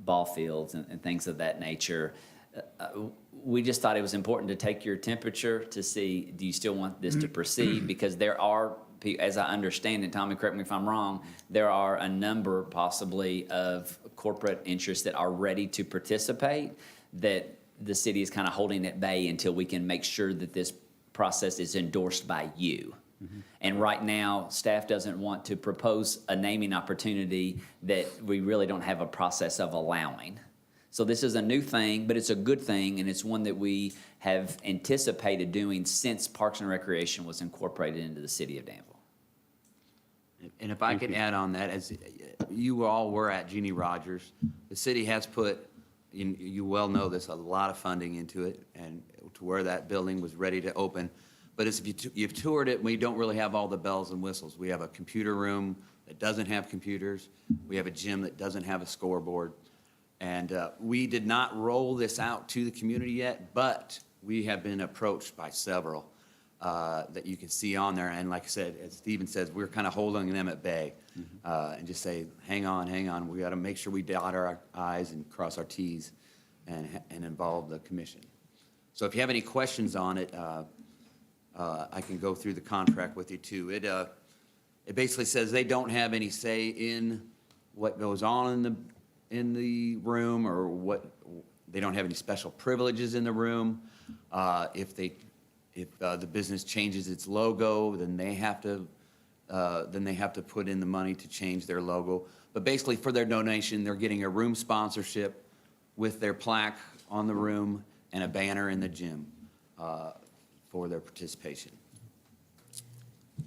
H: ball fields and things of that nature? We just thought it was important to take your temperature to see, do you still want this to proceed? Because there are, as I understand it, Tommy, correct me if I'm wrong, there are a number possibly of corporate interests that are ready to participate that the city is kind of holding at bay until we can make sure that this process is endorsed by you. And right now, staff doesn't want to propose a naming opportunity that we really don't have a process of allowing. So this is a new thing, but it's a good thing, and it's one that we have anticipated doing since Parks and Recreation was incorporated into the city of Danville.
M: And if I could add on that, as you all were at Jenny Rogers, the city has put, you well know this, a lot of funding into it, and to where that building was ready to open. but if you've toured it, we don't really have all the bells and whistles. We have a computer room that doesn't have computers. We have a gym that doesn't have a scoreboard. And we did not roll this out to the community yet, but we have been approached by several that you can see on there. And like I said, as Stephen says, we're kind of holding them at bay and just say, hang on. We got to make sure we dot our I's and cross our T's and involve the commission. So if you have any questions on it, I can go through the contract with you too. It basically says they don't have any say in what goes on in the room, or they don't have any special privileges in the room. If the business changes its logo, then they have to put in the money to change their logo. But basically, for their donation, they're getting a room sponsorship with their plaque on the room and a banner in the gym for their participation.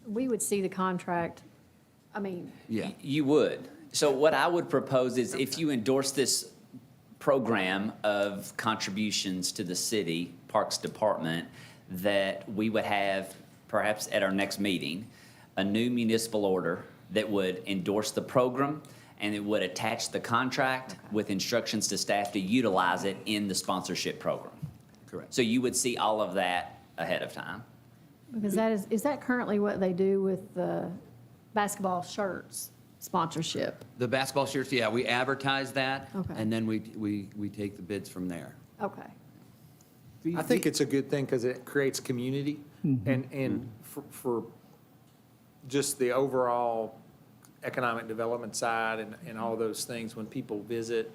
C: We would see the contract, I mean,
M: Yeah.
H: You would. So what I would propose is if you endorse this program of contributions to the city Parks Department, that we would have, perhaps at our next meeting, a new municipal order that would endorse the program, and it would attach the contract with instructions to staff to utilize it in the sponsorship program.
M: Correct.
H: So you would see all of that ahead of time.
C: because is that currently what they do with the basketball shirts sponsorship?
M: The basketball shirts, yeah, we advertise that,
C: Okay.
M: and then we take the bids from there.
C: Okay.
G: I think it's a good thing because it creates community and for just the overall economic development side and all those things, when people visit,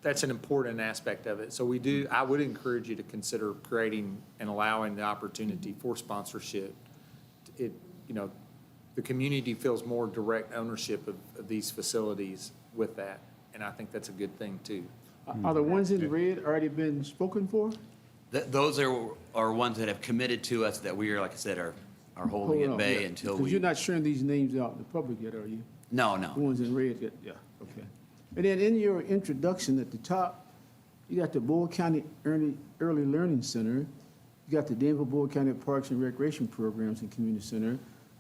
G: that's an important aspect of it. So I would encourage you to consider creating and allowing the opportunity for sponsorship. The community feels more direct ownership of these facilities with that, and I think that's a good thing too.
A: Are the ones in red already been spoken for?
M: Those are ones that have committed to us that we are, like I said, are holding
A: Hold
M: at
A: on,
M: bay
A: yeah.
M: until
A: Because
M: we.
A: you're not sharing these names out in the public yet, are you?
M: No.
A: The ones in red, yeah, okay. And then in your introduction at the top, you got the Board County Early Learning Center, you got the Danville Board County Parks and Recreation Programs and Community Center.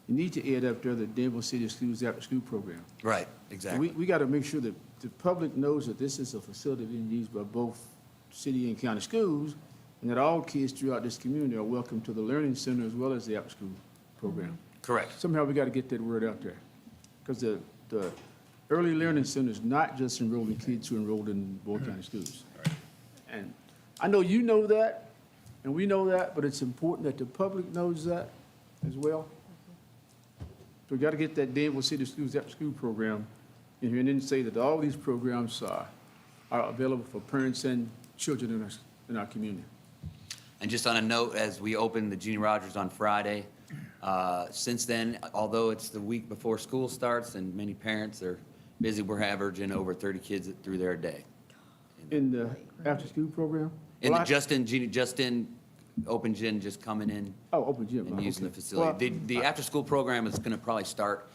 A: You need to add up there the Danville City Schools After-School Program.
M: Right,
A: So
M: exactly.
A: we got to make sure that the public knows that this is a facility being used by both city and county schools, and that all kids throughout this community are welcome to the Learning Center as well as the after-school program.
M: Correct.
A: Somehow we got to get that word out there. Because the Early Learning Center is not just enrolling kids who enrolled in Board County schools. And I know you know that, and we know that, but it's important that the public knows that as well. So we got to get that Danville City Schools After-School program in here, and then say that all these programs are available for parents and children in our community.
M: And just on a note, as we open the Genie Rogers on Friday, since then, although it's the week before school starts and many parents are busy, we're averaging over 30 kids through there a day.
A: In the after-school program?
M: In
A: Well,
M: the Justin Open Gym just coming in
A: Oh, open gym.
M: and using the
A: okay.
M: facility.
A: Well,
M: The after-school program is going to probably start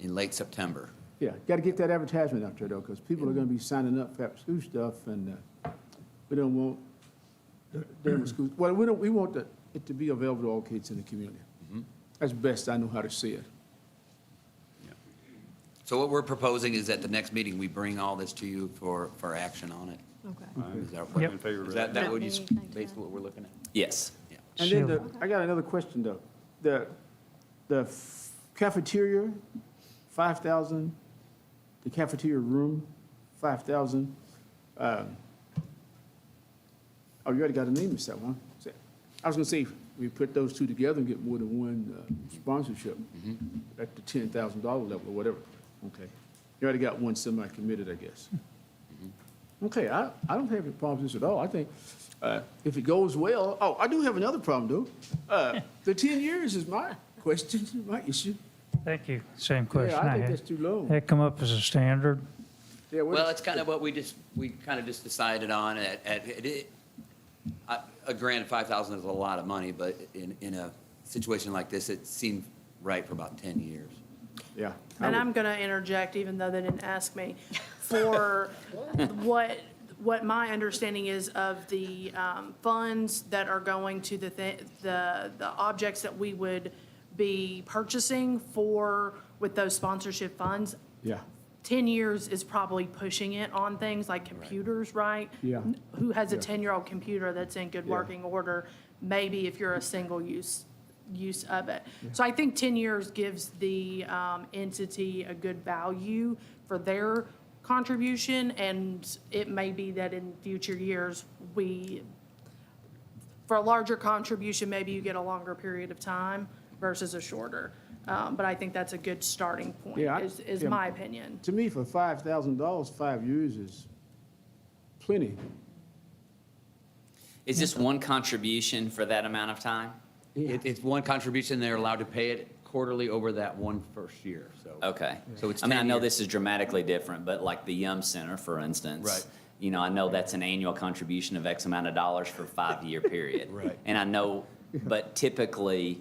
M: in late September.
A: Yeah, got to get that advertisement out there, though, because people are going to be signing up for after-school stuff, and we don't want Danville schools, well, we want it to be available to all kids in the community. That's best I know how to say it.
M: So what we're proposing is at the next meeting, we bring all this to you for action on it.
C: Okay.
M: Is that
B: I'm
D: Yep.
B: in favor of
M: is
B: that.
M: that what you,
C: Thank you.
M: basically what we're looking at?
H: Yes.
M: Yeah.
A: And then I got another question, though. The cafeteria, 5,000, the cafeteria room, 5,000. Oh, you already got a name, that one. I was gonna say, we put those two together and get more than one sponsorship at the $10,000 level or whatever. Okay. You already got one semi-committed, I guess. Okay, I don't have any problems with this at all. I think if it goes well, oh, I do have another problem, though. The 10 years is my question, my issue.
D: Thank you. Same question
A: Yeah, I
D: I
A: think
D: had.
A: that's too low.
D: That come up as a standard.
A: Yeah, what
M: Well,
A: is-
M: it's kind of what we kind of just decided on granted, 5,000 is a lot of money, but in a situation like this, it seemed right for about 10 years.
A: Yeah.
K: And I'm going to interject, even though they didn't ask me, for what what my understanding is of the funds that are going to the objects that we would be purchasing with those sponsorship funds,
A: Yeah.
K: 10 years is probably pushing it on things like computers, right?
A: Yeah.
K: Who has a
A: Yeah.
K: 10-year-old computer that's in good
A: Yeah.
K: working order, maybe if you're a single use of it. So I think 10 years gives the entity a good value for their contribution, and it may be that in future years, for a larger contribution, maybe you get a longer period of time versus a shorter. But I think that's a good starting point,
A: Yeah,
K: is
A: yeah.
K: my opinion.
A: To me, for $5,000, 5 years is plenty.
H: Is this one contribution for that amount of time?
M: It's one contribution, they're allowed to pay it quarterly over that one first year, so.
H: Okay.
M: So it's
H: I mean, I
M: 10
H: know
M: years.
H: this is dramatically different, but like the Yum Center, for instance.
M: Right.
H: You know, I know that's an annual contribution of X amount of dollars for a 5-year period.
M: Right.
H: And I know, but typically,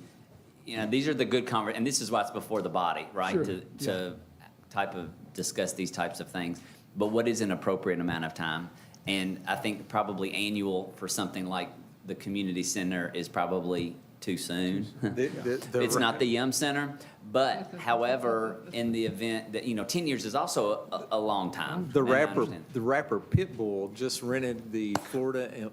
H: you know, these are the good and this is why it's before the body, right?
A: Sure,
H: To discuss these types of things. But what is an appropriate amount of time? And I think probably annual for something like the community center is probably too soon. It's not the Yum Center, but however, in the event that, 10 years is also a long time.
G: The
H: and I
G: rapper,
H: understand.
G: the rapper Pitbull just rented the Florida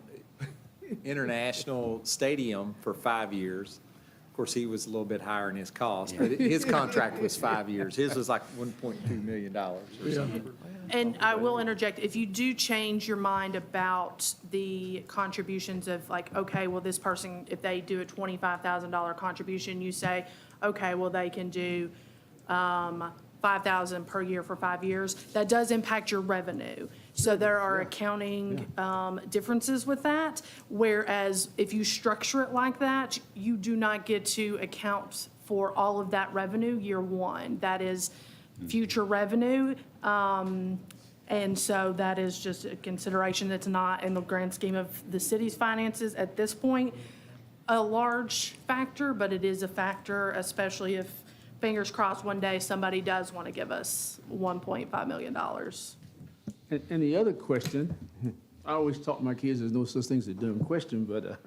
G: International Stadium for 5 years. Of course, he was a little bit higher in his cost, but his contract was 5 years. His was like $1.2 million or something.
K: And I will interject, if you do change your mind about the contributions of like, okay, well, this person, if they do a $25,000 contribution, you say, okay, well, they can do $5,000 per year for 5 years, that does impact your revenue. So there are accounting differences with that, whereas if you structure it like that, you do not get to account for all of that revenue year one. That is future revenue. And so that is just a consideration that's not in the grand scheme of the city's finances at this point a large factor, but it is a factor, especially if, fingers crossed, one day somebody does want to give us $1.5 million.
A: And the other question, I always taught my kids there's no such thing as a dumb question, but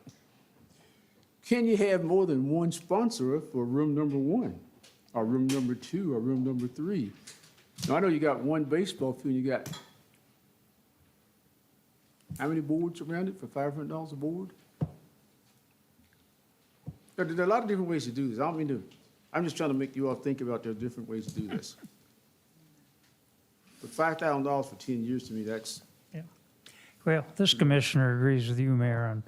A: can you have more than one sponsor for room number 1, or room number 2, or room number 3? Now, I know you got one baseball field, you got how many boards around it for $500 a board? There are a lot of different ways to do this. I don't mean to, I'm just trying to make you all think about there are different ways to do this. But $5,000 for 10 years, to me, that's,
D: Well, this commissioner agrees with you, Mayor, and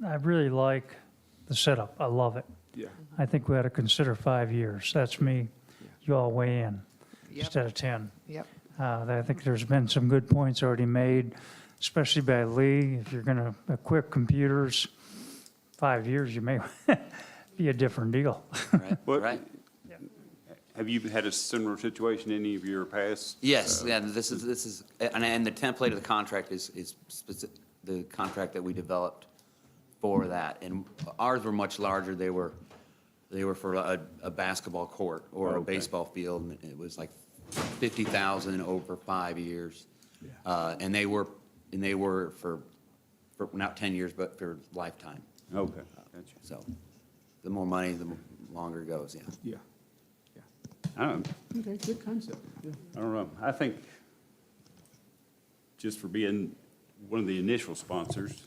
D: I really like the setup. I love it.
A: yeah.
D: I think we ought to consider 5 years. That's me. You all weigh in
F: Yep.
D: instead of 10.
F: Yep.
D: I think there's been some good points already made, especially by Lee. If you're going to equip computers, 5 years, you may be a different deal.
M: Right,
B: What-
M: right.
B: Have you had a similar situation in any of your past?
M: Yes, yeah, this is, and the template of the contract is the contract that we developed for that. And ours were much larger. They were for a basketball court or a
B: Okay.
M: baseball field, and it was like 50,000 over 5 years. And they were for not 10 years, but for lifetime.
B: Okay, gotcha.
M: So the more money, the longer it goes, yeah.
A: Yeah.
B: I don't,
A: Okay, good concept, yeah.
B: I don't know. I think just for being one of the initial sponsors,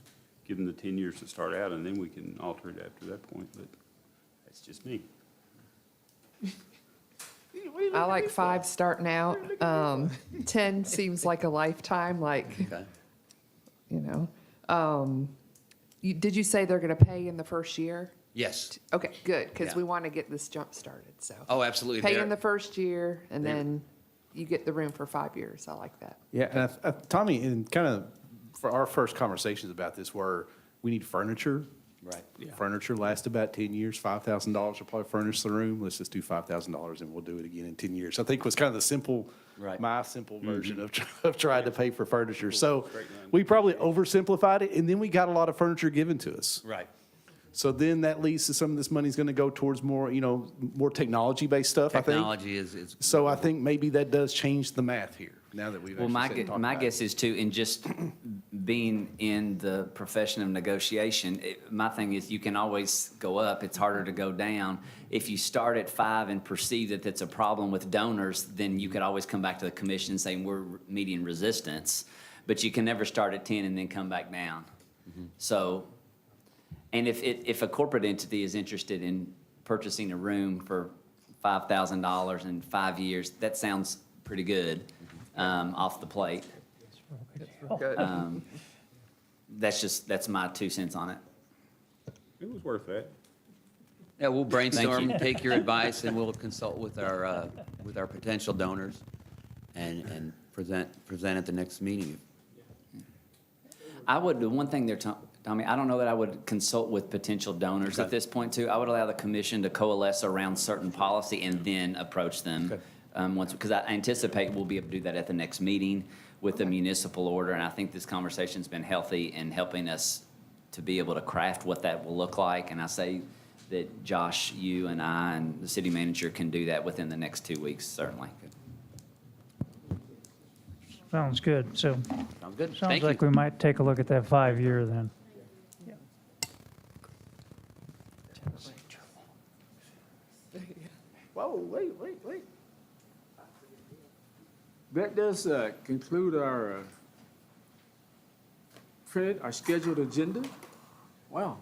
B: give them the 10 years to start out, and then we can alter it after that point, but that's just me.
F: I like 5 starting out. 10 seems like a lifetime, like,
M: Okay.
F: you know. Did you say they're going to pay in the first year?
M: Yes.
F: Okay, good, because
M: Yeah.
F: we want to get this jump started, so.
M: Oh, absolutely.
F: Pay
M: They're-
F: in the first year, and
M: they're-
F: then you get the room for 5 years. I like that.
I: Yeah, and Tommy, and kind of, for our first conversations about this were, we need furniture.
M: Right.
I: Furniture lasts about 10 years, $5,000 will probably furnish the room. Let's just do $5,000 and we'll do it again in 10 years. I think was kind of the simple,
M: Right.
I: my simple version of trying to pay for furniture. So we probably oversimplified it, and then we got a lot of furniture given to us.
M: Right.
I: So then that leads to some of this money's going to go towards more, more technology-based stuff, I think.
M: Technology is.
I: So I think maybe that does change the math here. now that we've
H: Well,
I: actually sat and talked
H: my
I: about it.
H: guess is too, in just being in the profession of negotiation, my thing is you can always go up, it's harder to go down. If you start at 5 and perceive that that's a problem with donors, then you could always come back to the commission saying we're meeting resistance. But you can never start at 10 and then come back down. So, and if a corporate entity is interested in purchasing a room for $5,000 in 5 years, that sounds pretty good, off the plate.
F: Good.
H: That's my 2 cents on it.
B: It was worth that.
M: Yeah, we'll brainstorm,
H: you.
M: take your advice, and we'll consult with our potential donors and present at the next meeting.
H: The one thing they're, Tommy, I don't know that I would consult with potential donors at this point too. I would allow the commission to coalesce around certain policy and then approach them. Because I anticipate we'll be able to do that at the next meeting with the municipal order. And I think this conversation's been healthy in helping us to be able to craft what that will look like. And I say that Josh, you and I and the city manager can do that within the next 2 weeks, certainly.
D: Sounds good. So,
M: Sounds good.
D: sounds
M: Thank
D: like
M: you.
D: we might take a look at that 5-year then.
A: Whoa, wait. That does conclude our our scheduled agenda. Wow.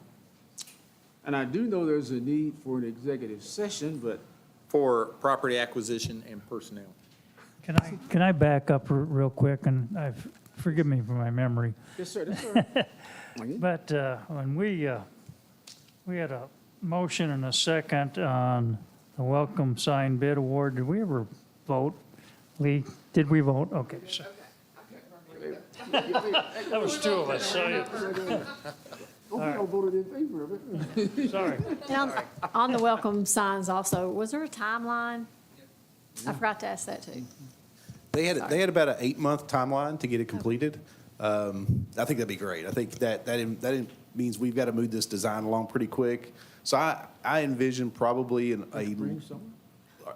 A: And I do know there's a need for an executive session, but
G: For property acquisition and personnel.
D: Can I back up real quick? And forgive me for my memory.
A: yes, sir, that's all right.
D: But when we had a motion and a second on the welcome sign bid award, did we ever vote? Lee, did we vote? Okay. So. That was 2 of us, so,
A: Okay, I voted in favor of it.
D: sorry.
C: And on the welcome signs also, was there a timeline? I forgot to ask that too.
I: They had about an 8-month timeline to get it completed. I think that'd be great. I think that means we've got to move this design along pretty quick. So I envision probably a
A: Spring, summer?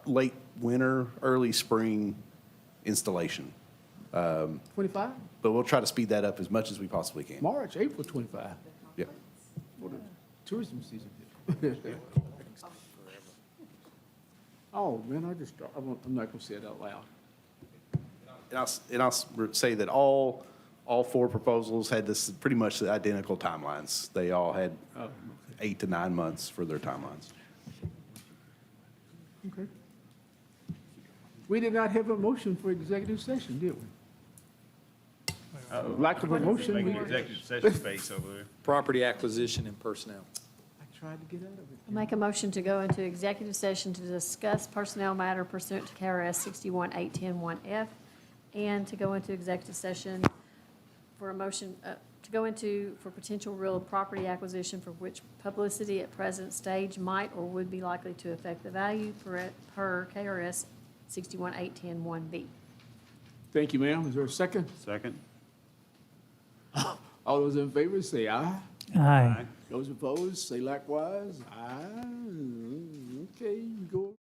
I: late winter, early spring installation.
A: 25?
I: But we'll try to speed that up as much as we possibly can.
A: March, April 25.
I: Yeah.
A: For the tourism season. Oh, man, I'm not gonna say it out loud.
I: And I'll say that all 4 proposals had this pretty much the identical timelines. They all had
A: Oh,
I: 8 to 9 months for their timelines.
A: okay. We did not have a motion for executive session, did we? Lack of a motion.
B: Making
A: we-
B: executive session space over there.
G: Property acquisition and personnel.
A: I tried to get out of it.
C: I make a motion to go into executive session to discuss personnel matter pursuant to KRS 618101F, and to go into executive session for a motion, for potential real property acquisition for which publicity at present stage might or would be likely to affect the value per KRS 618101B.
A: Thank you, ma'am. Is there a second?
B: Second?
A: All those in favor, say aye.
D: Aye.
A: Those opposed, say likewise. Aye. Okay, you go.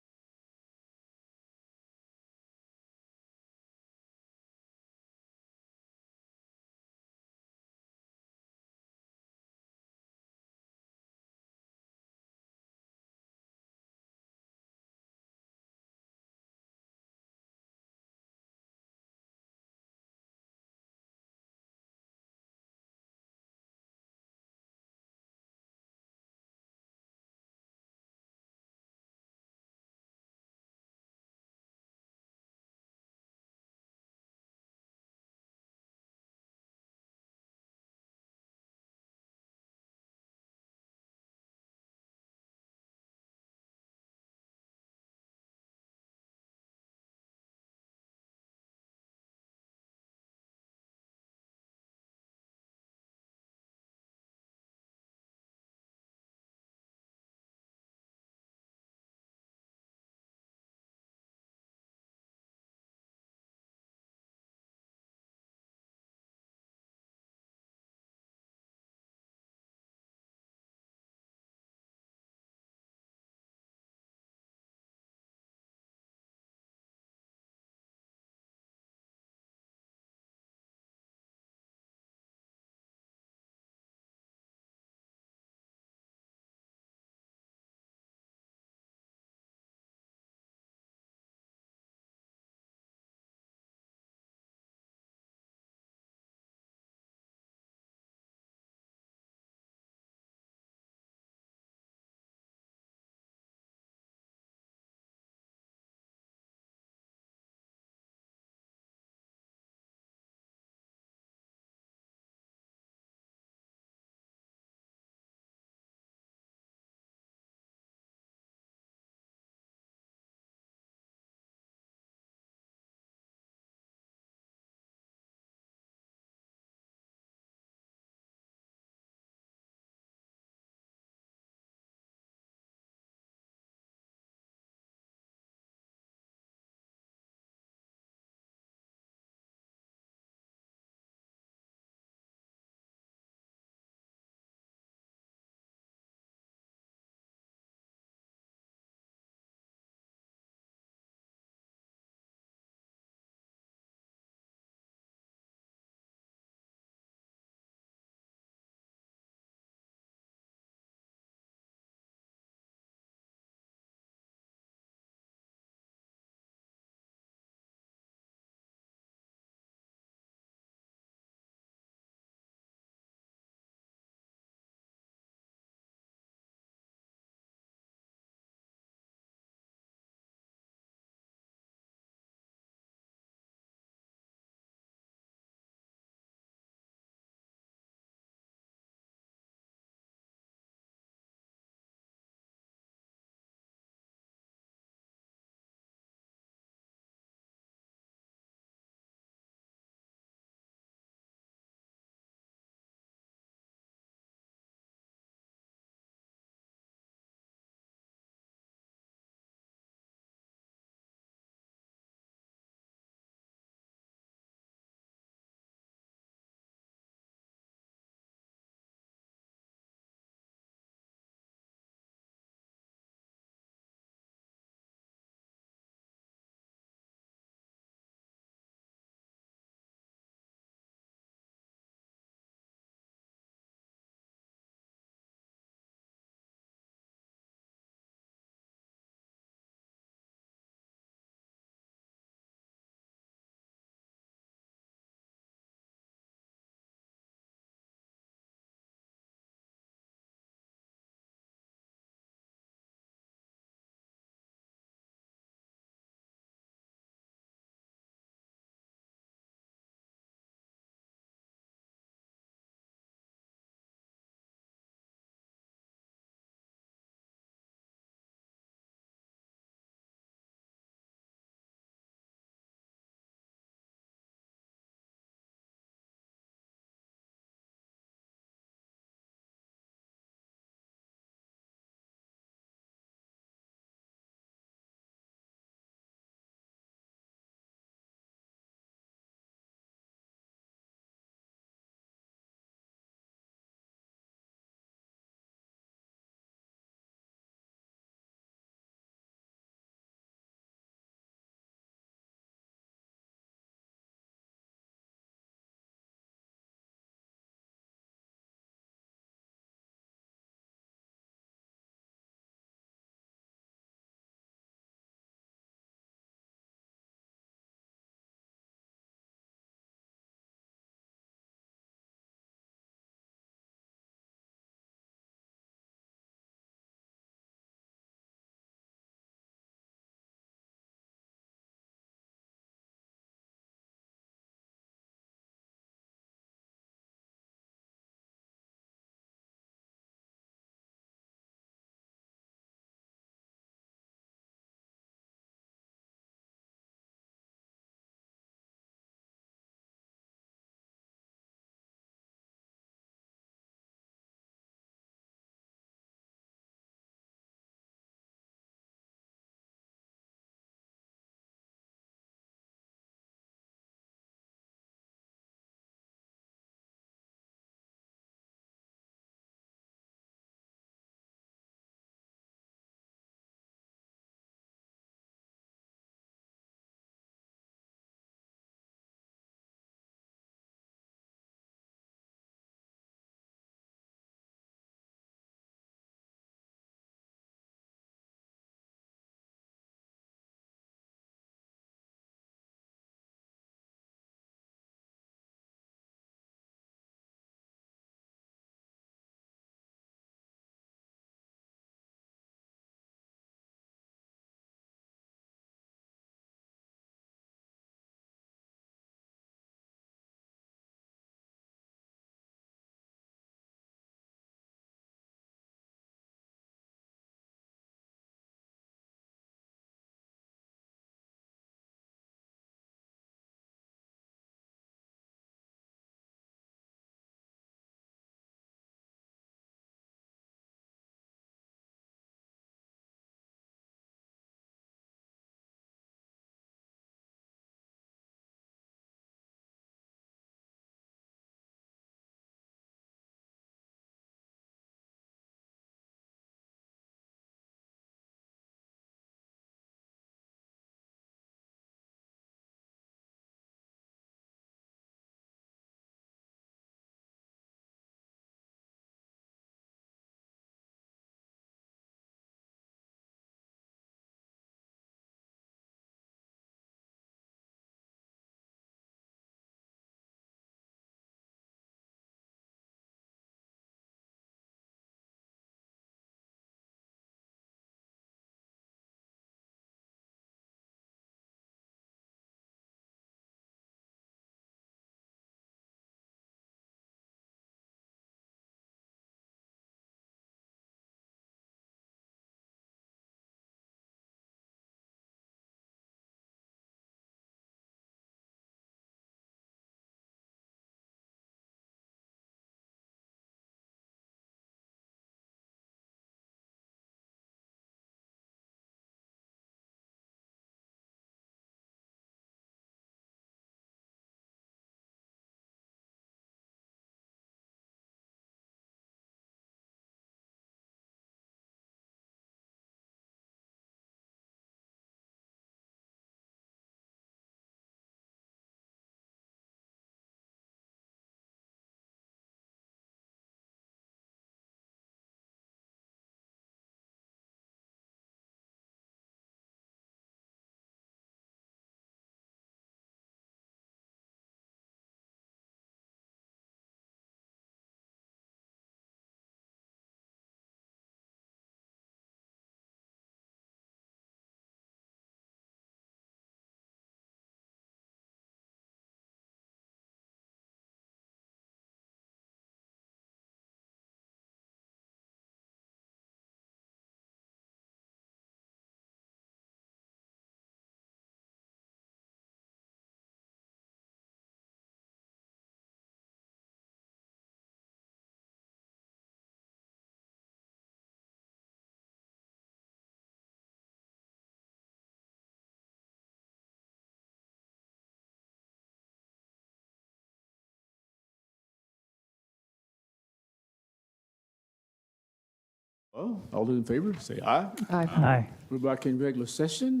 A: Well, all those in favor, say aye.
D: Aye.
A: We're back in regular session.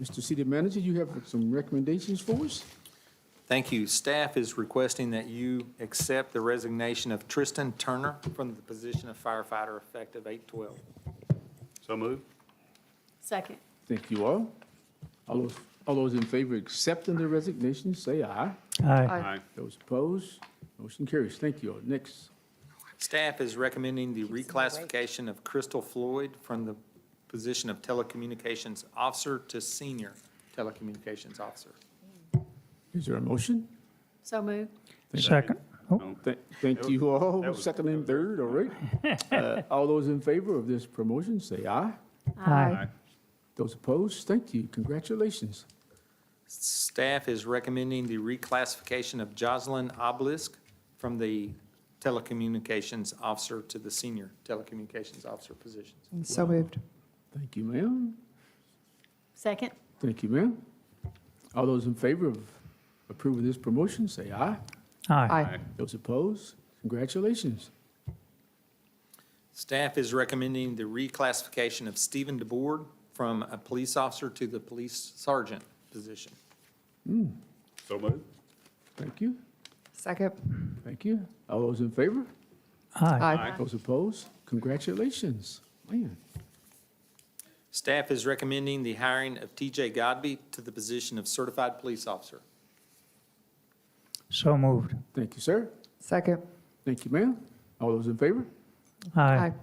A: Mr. City Manager, you have some recommendations for us?
G: Thank you. Staff is requesting that you accept the resignation of Tristan Turner from the position of firefighter effective 8/12.
B: So moved.
C: Second.
A: Thank you all. All those in favor of accepting the resignation, say aye.
D: Aye.
A: Those opposed, motion carries. Thank you all. Next.
G: Staff is recommending the reclassification of Crystal Floyd from the position of telecommunications officer to senior telecommunications officer.
A: Is there a motion?
C: So moved.
D: Second. Oh,
A: Thank you all.
B: that was-
A: Second and third, all right. All those in favor of this promotion, say aye.
D: aye.
A: Those opposed, thank you. Congratulations.
G: Staff is recommending the reclassification of Jocelyn Obelisk from the telecommunications officer to the senior telecommunications officer positions.
F: So moved.
A: Thank you, ma'am.
C: Second.
A: Thank you, ma'am. All those in favor of approving this promotion, say aye.
D: Aye.
A: Those opposed, congratulations.
G: Staff is recommending the reclassification of Stephen DeBoard from a police officer to the police sergeant position.
B: So moved.
A: Thank you.
F: Second.
A: Thank you. All those in favor?
D: Aye.
A: Those opposed, congratulations. Man,
G: Staff is recommending the hiring of TJ Godby to the position of certified police officer.
D: So moved.
A: thank you, sir.
F: Second.
A: Thank you, ma'am. All those in favor?
D: Aye.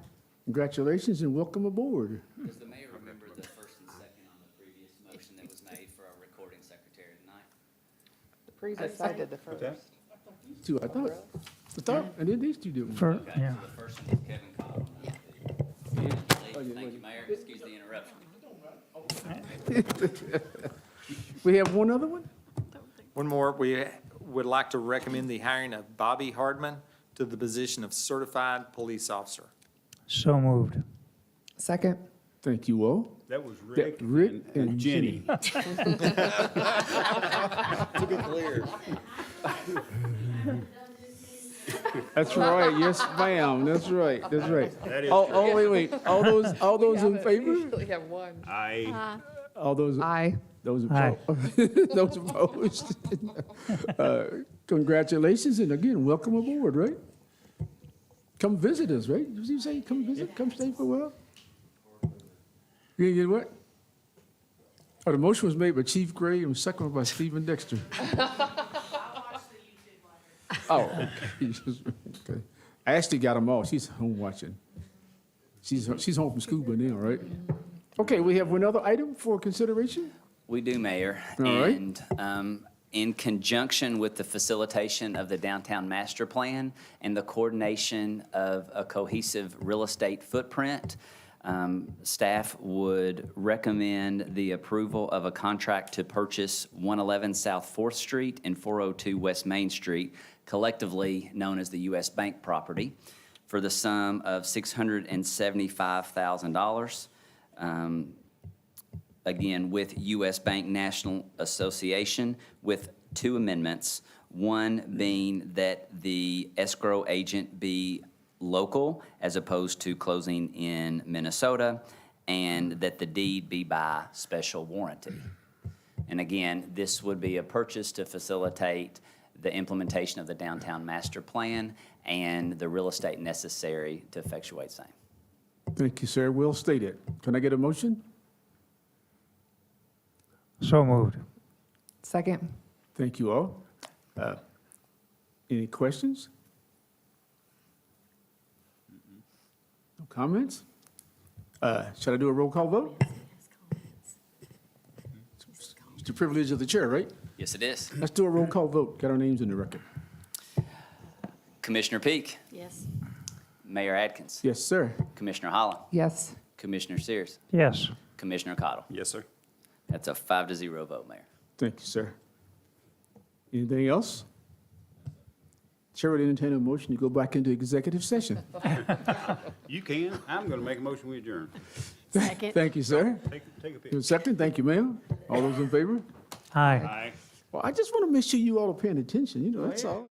A: Congratulations and welcome aboard.
H: Does the mayor remember the first and second on the previous motion that was made for our recording secretary tonight?
F: The previous, I did the first.
A: Two, I thought, and then these two do.
D: For,
H: Okay,
D: yeah.
H: so the first one was Kevin Cottle.
C: Yeah.
H: Thank you, Mayor. Excuse the interruption.
A: We have one other one?
G: One more, we would like to recommend the hiring of Bobby Hardman to the position of certified police officer.
D: So moved.
F: Second.
A: Thank you all.
B: That was
A: Rick
B: Rick
A: and
B: and Jenny.
A: That's right, yes, ma'am, that's right, that's right.
B: That is
A: Oh, wait, all those in favor?
F: usually have one.
B: I,
A: All those,
F: Aye.
A: those
D: Aye.
A: opposed? Those opposed? Congratulations, and again, welcome aboard, right? Come visit us, right? Did you say come visit, come stay for a while? You gonna get what? Oh, the motion was made by Chief Gray and was seconded by Stephen Dexter. Oh, okay. Okay. Ashley got them all. She's home watching. She's home from school by now, right? Okay, we have one other item for consideration?
H: We do, Mayor.
A: All right.
H: And in conjunction with the facilitation of the downtown master plan and the coordination of a cohesive real estate footprint, staff would recommend the approval of a contract to purchase 111 South 4th Street and 402 West Main Street, collectively known as the U.S. Bank property, for the sum of $675,000. Again, with U.S. Bank National Association, with two amendments. One being that the escrow agent be local as opposed to closing in Minnesota, and that the deed be by special warranty. And again, this would be a purchase to facilitate the implementation of the downtown master plan and the real estate necessary to effectuate same.
A: Thank you, sir. Well stated. Can I get a motion?
D: So moved.
F: Second.
A: Thank you all. Any questions? No comments? Should I do a roll call vote? It's the privilege of the chair, right?
H: Yes, it is.
A: Let's do a roll call vote. Get our names in the record.
H: Commissioner Peak,
C: Yes.
H: Mayor Adkins,
A: Yes, sir.
H: Commissioner Holland,
F: Yes.
H: Commissioner Sears,
D: Yes.
H: Commissioner Cottle.
B: yes, sir.
H: That's a 5-0 vote, Mayor.
A: Thank you, sir. Anything else? Chair would entertain a motion to go back into executive session.
B: You can. I'm going to make a motion we adjourn.
C: Second.
A: Thank you, sir.
B: Take a pic.
A: Second, thank you, ma'am. All those in favor?
D: Aye.
B: Aye.
A: Well, I just want to make sure you all are paying attention, that's all.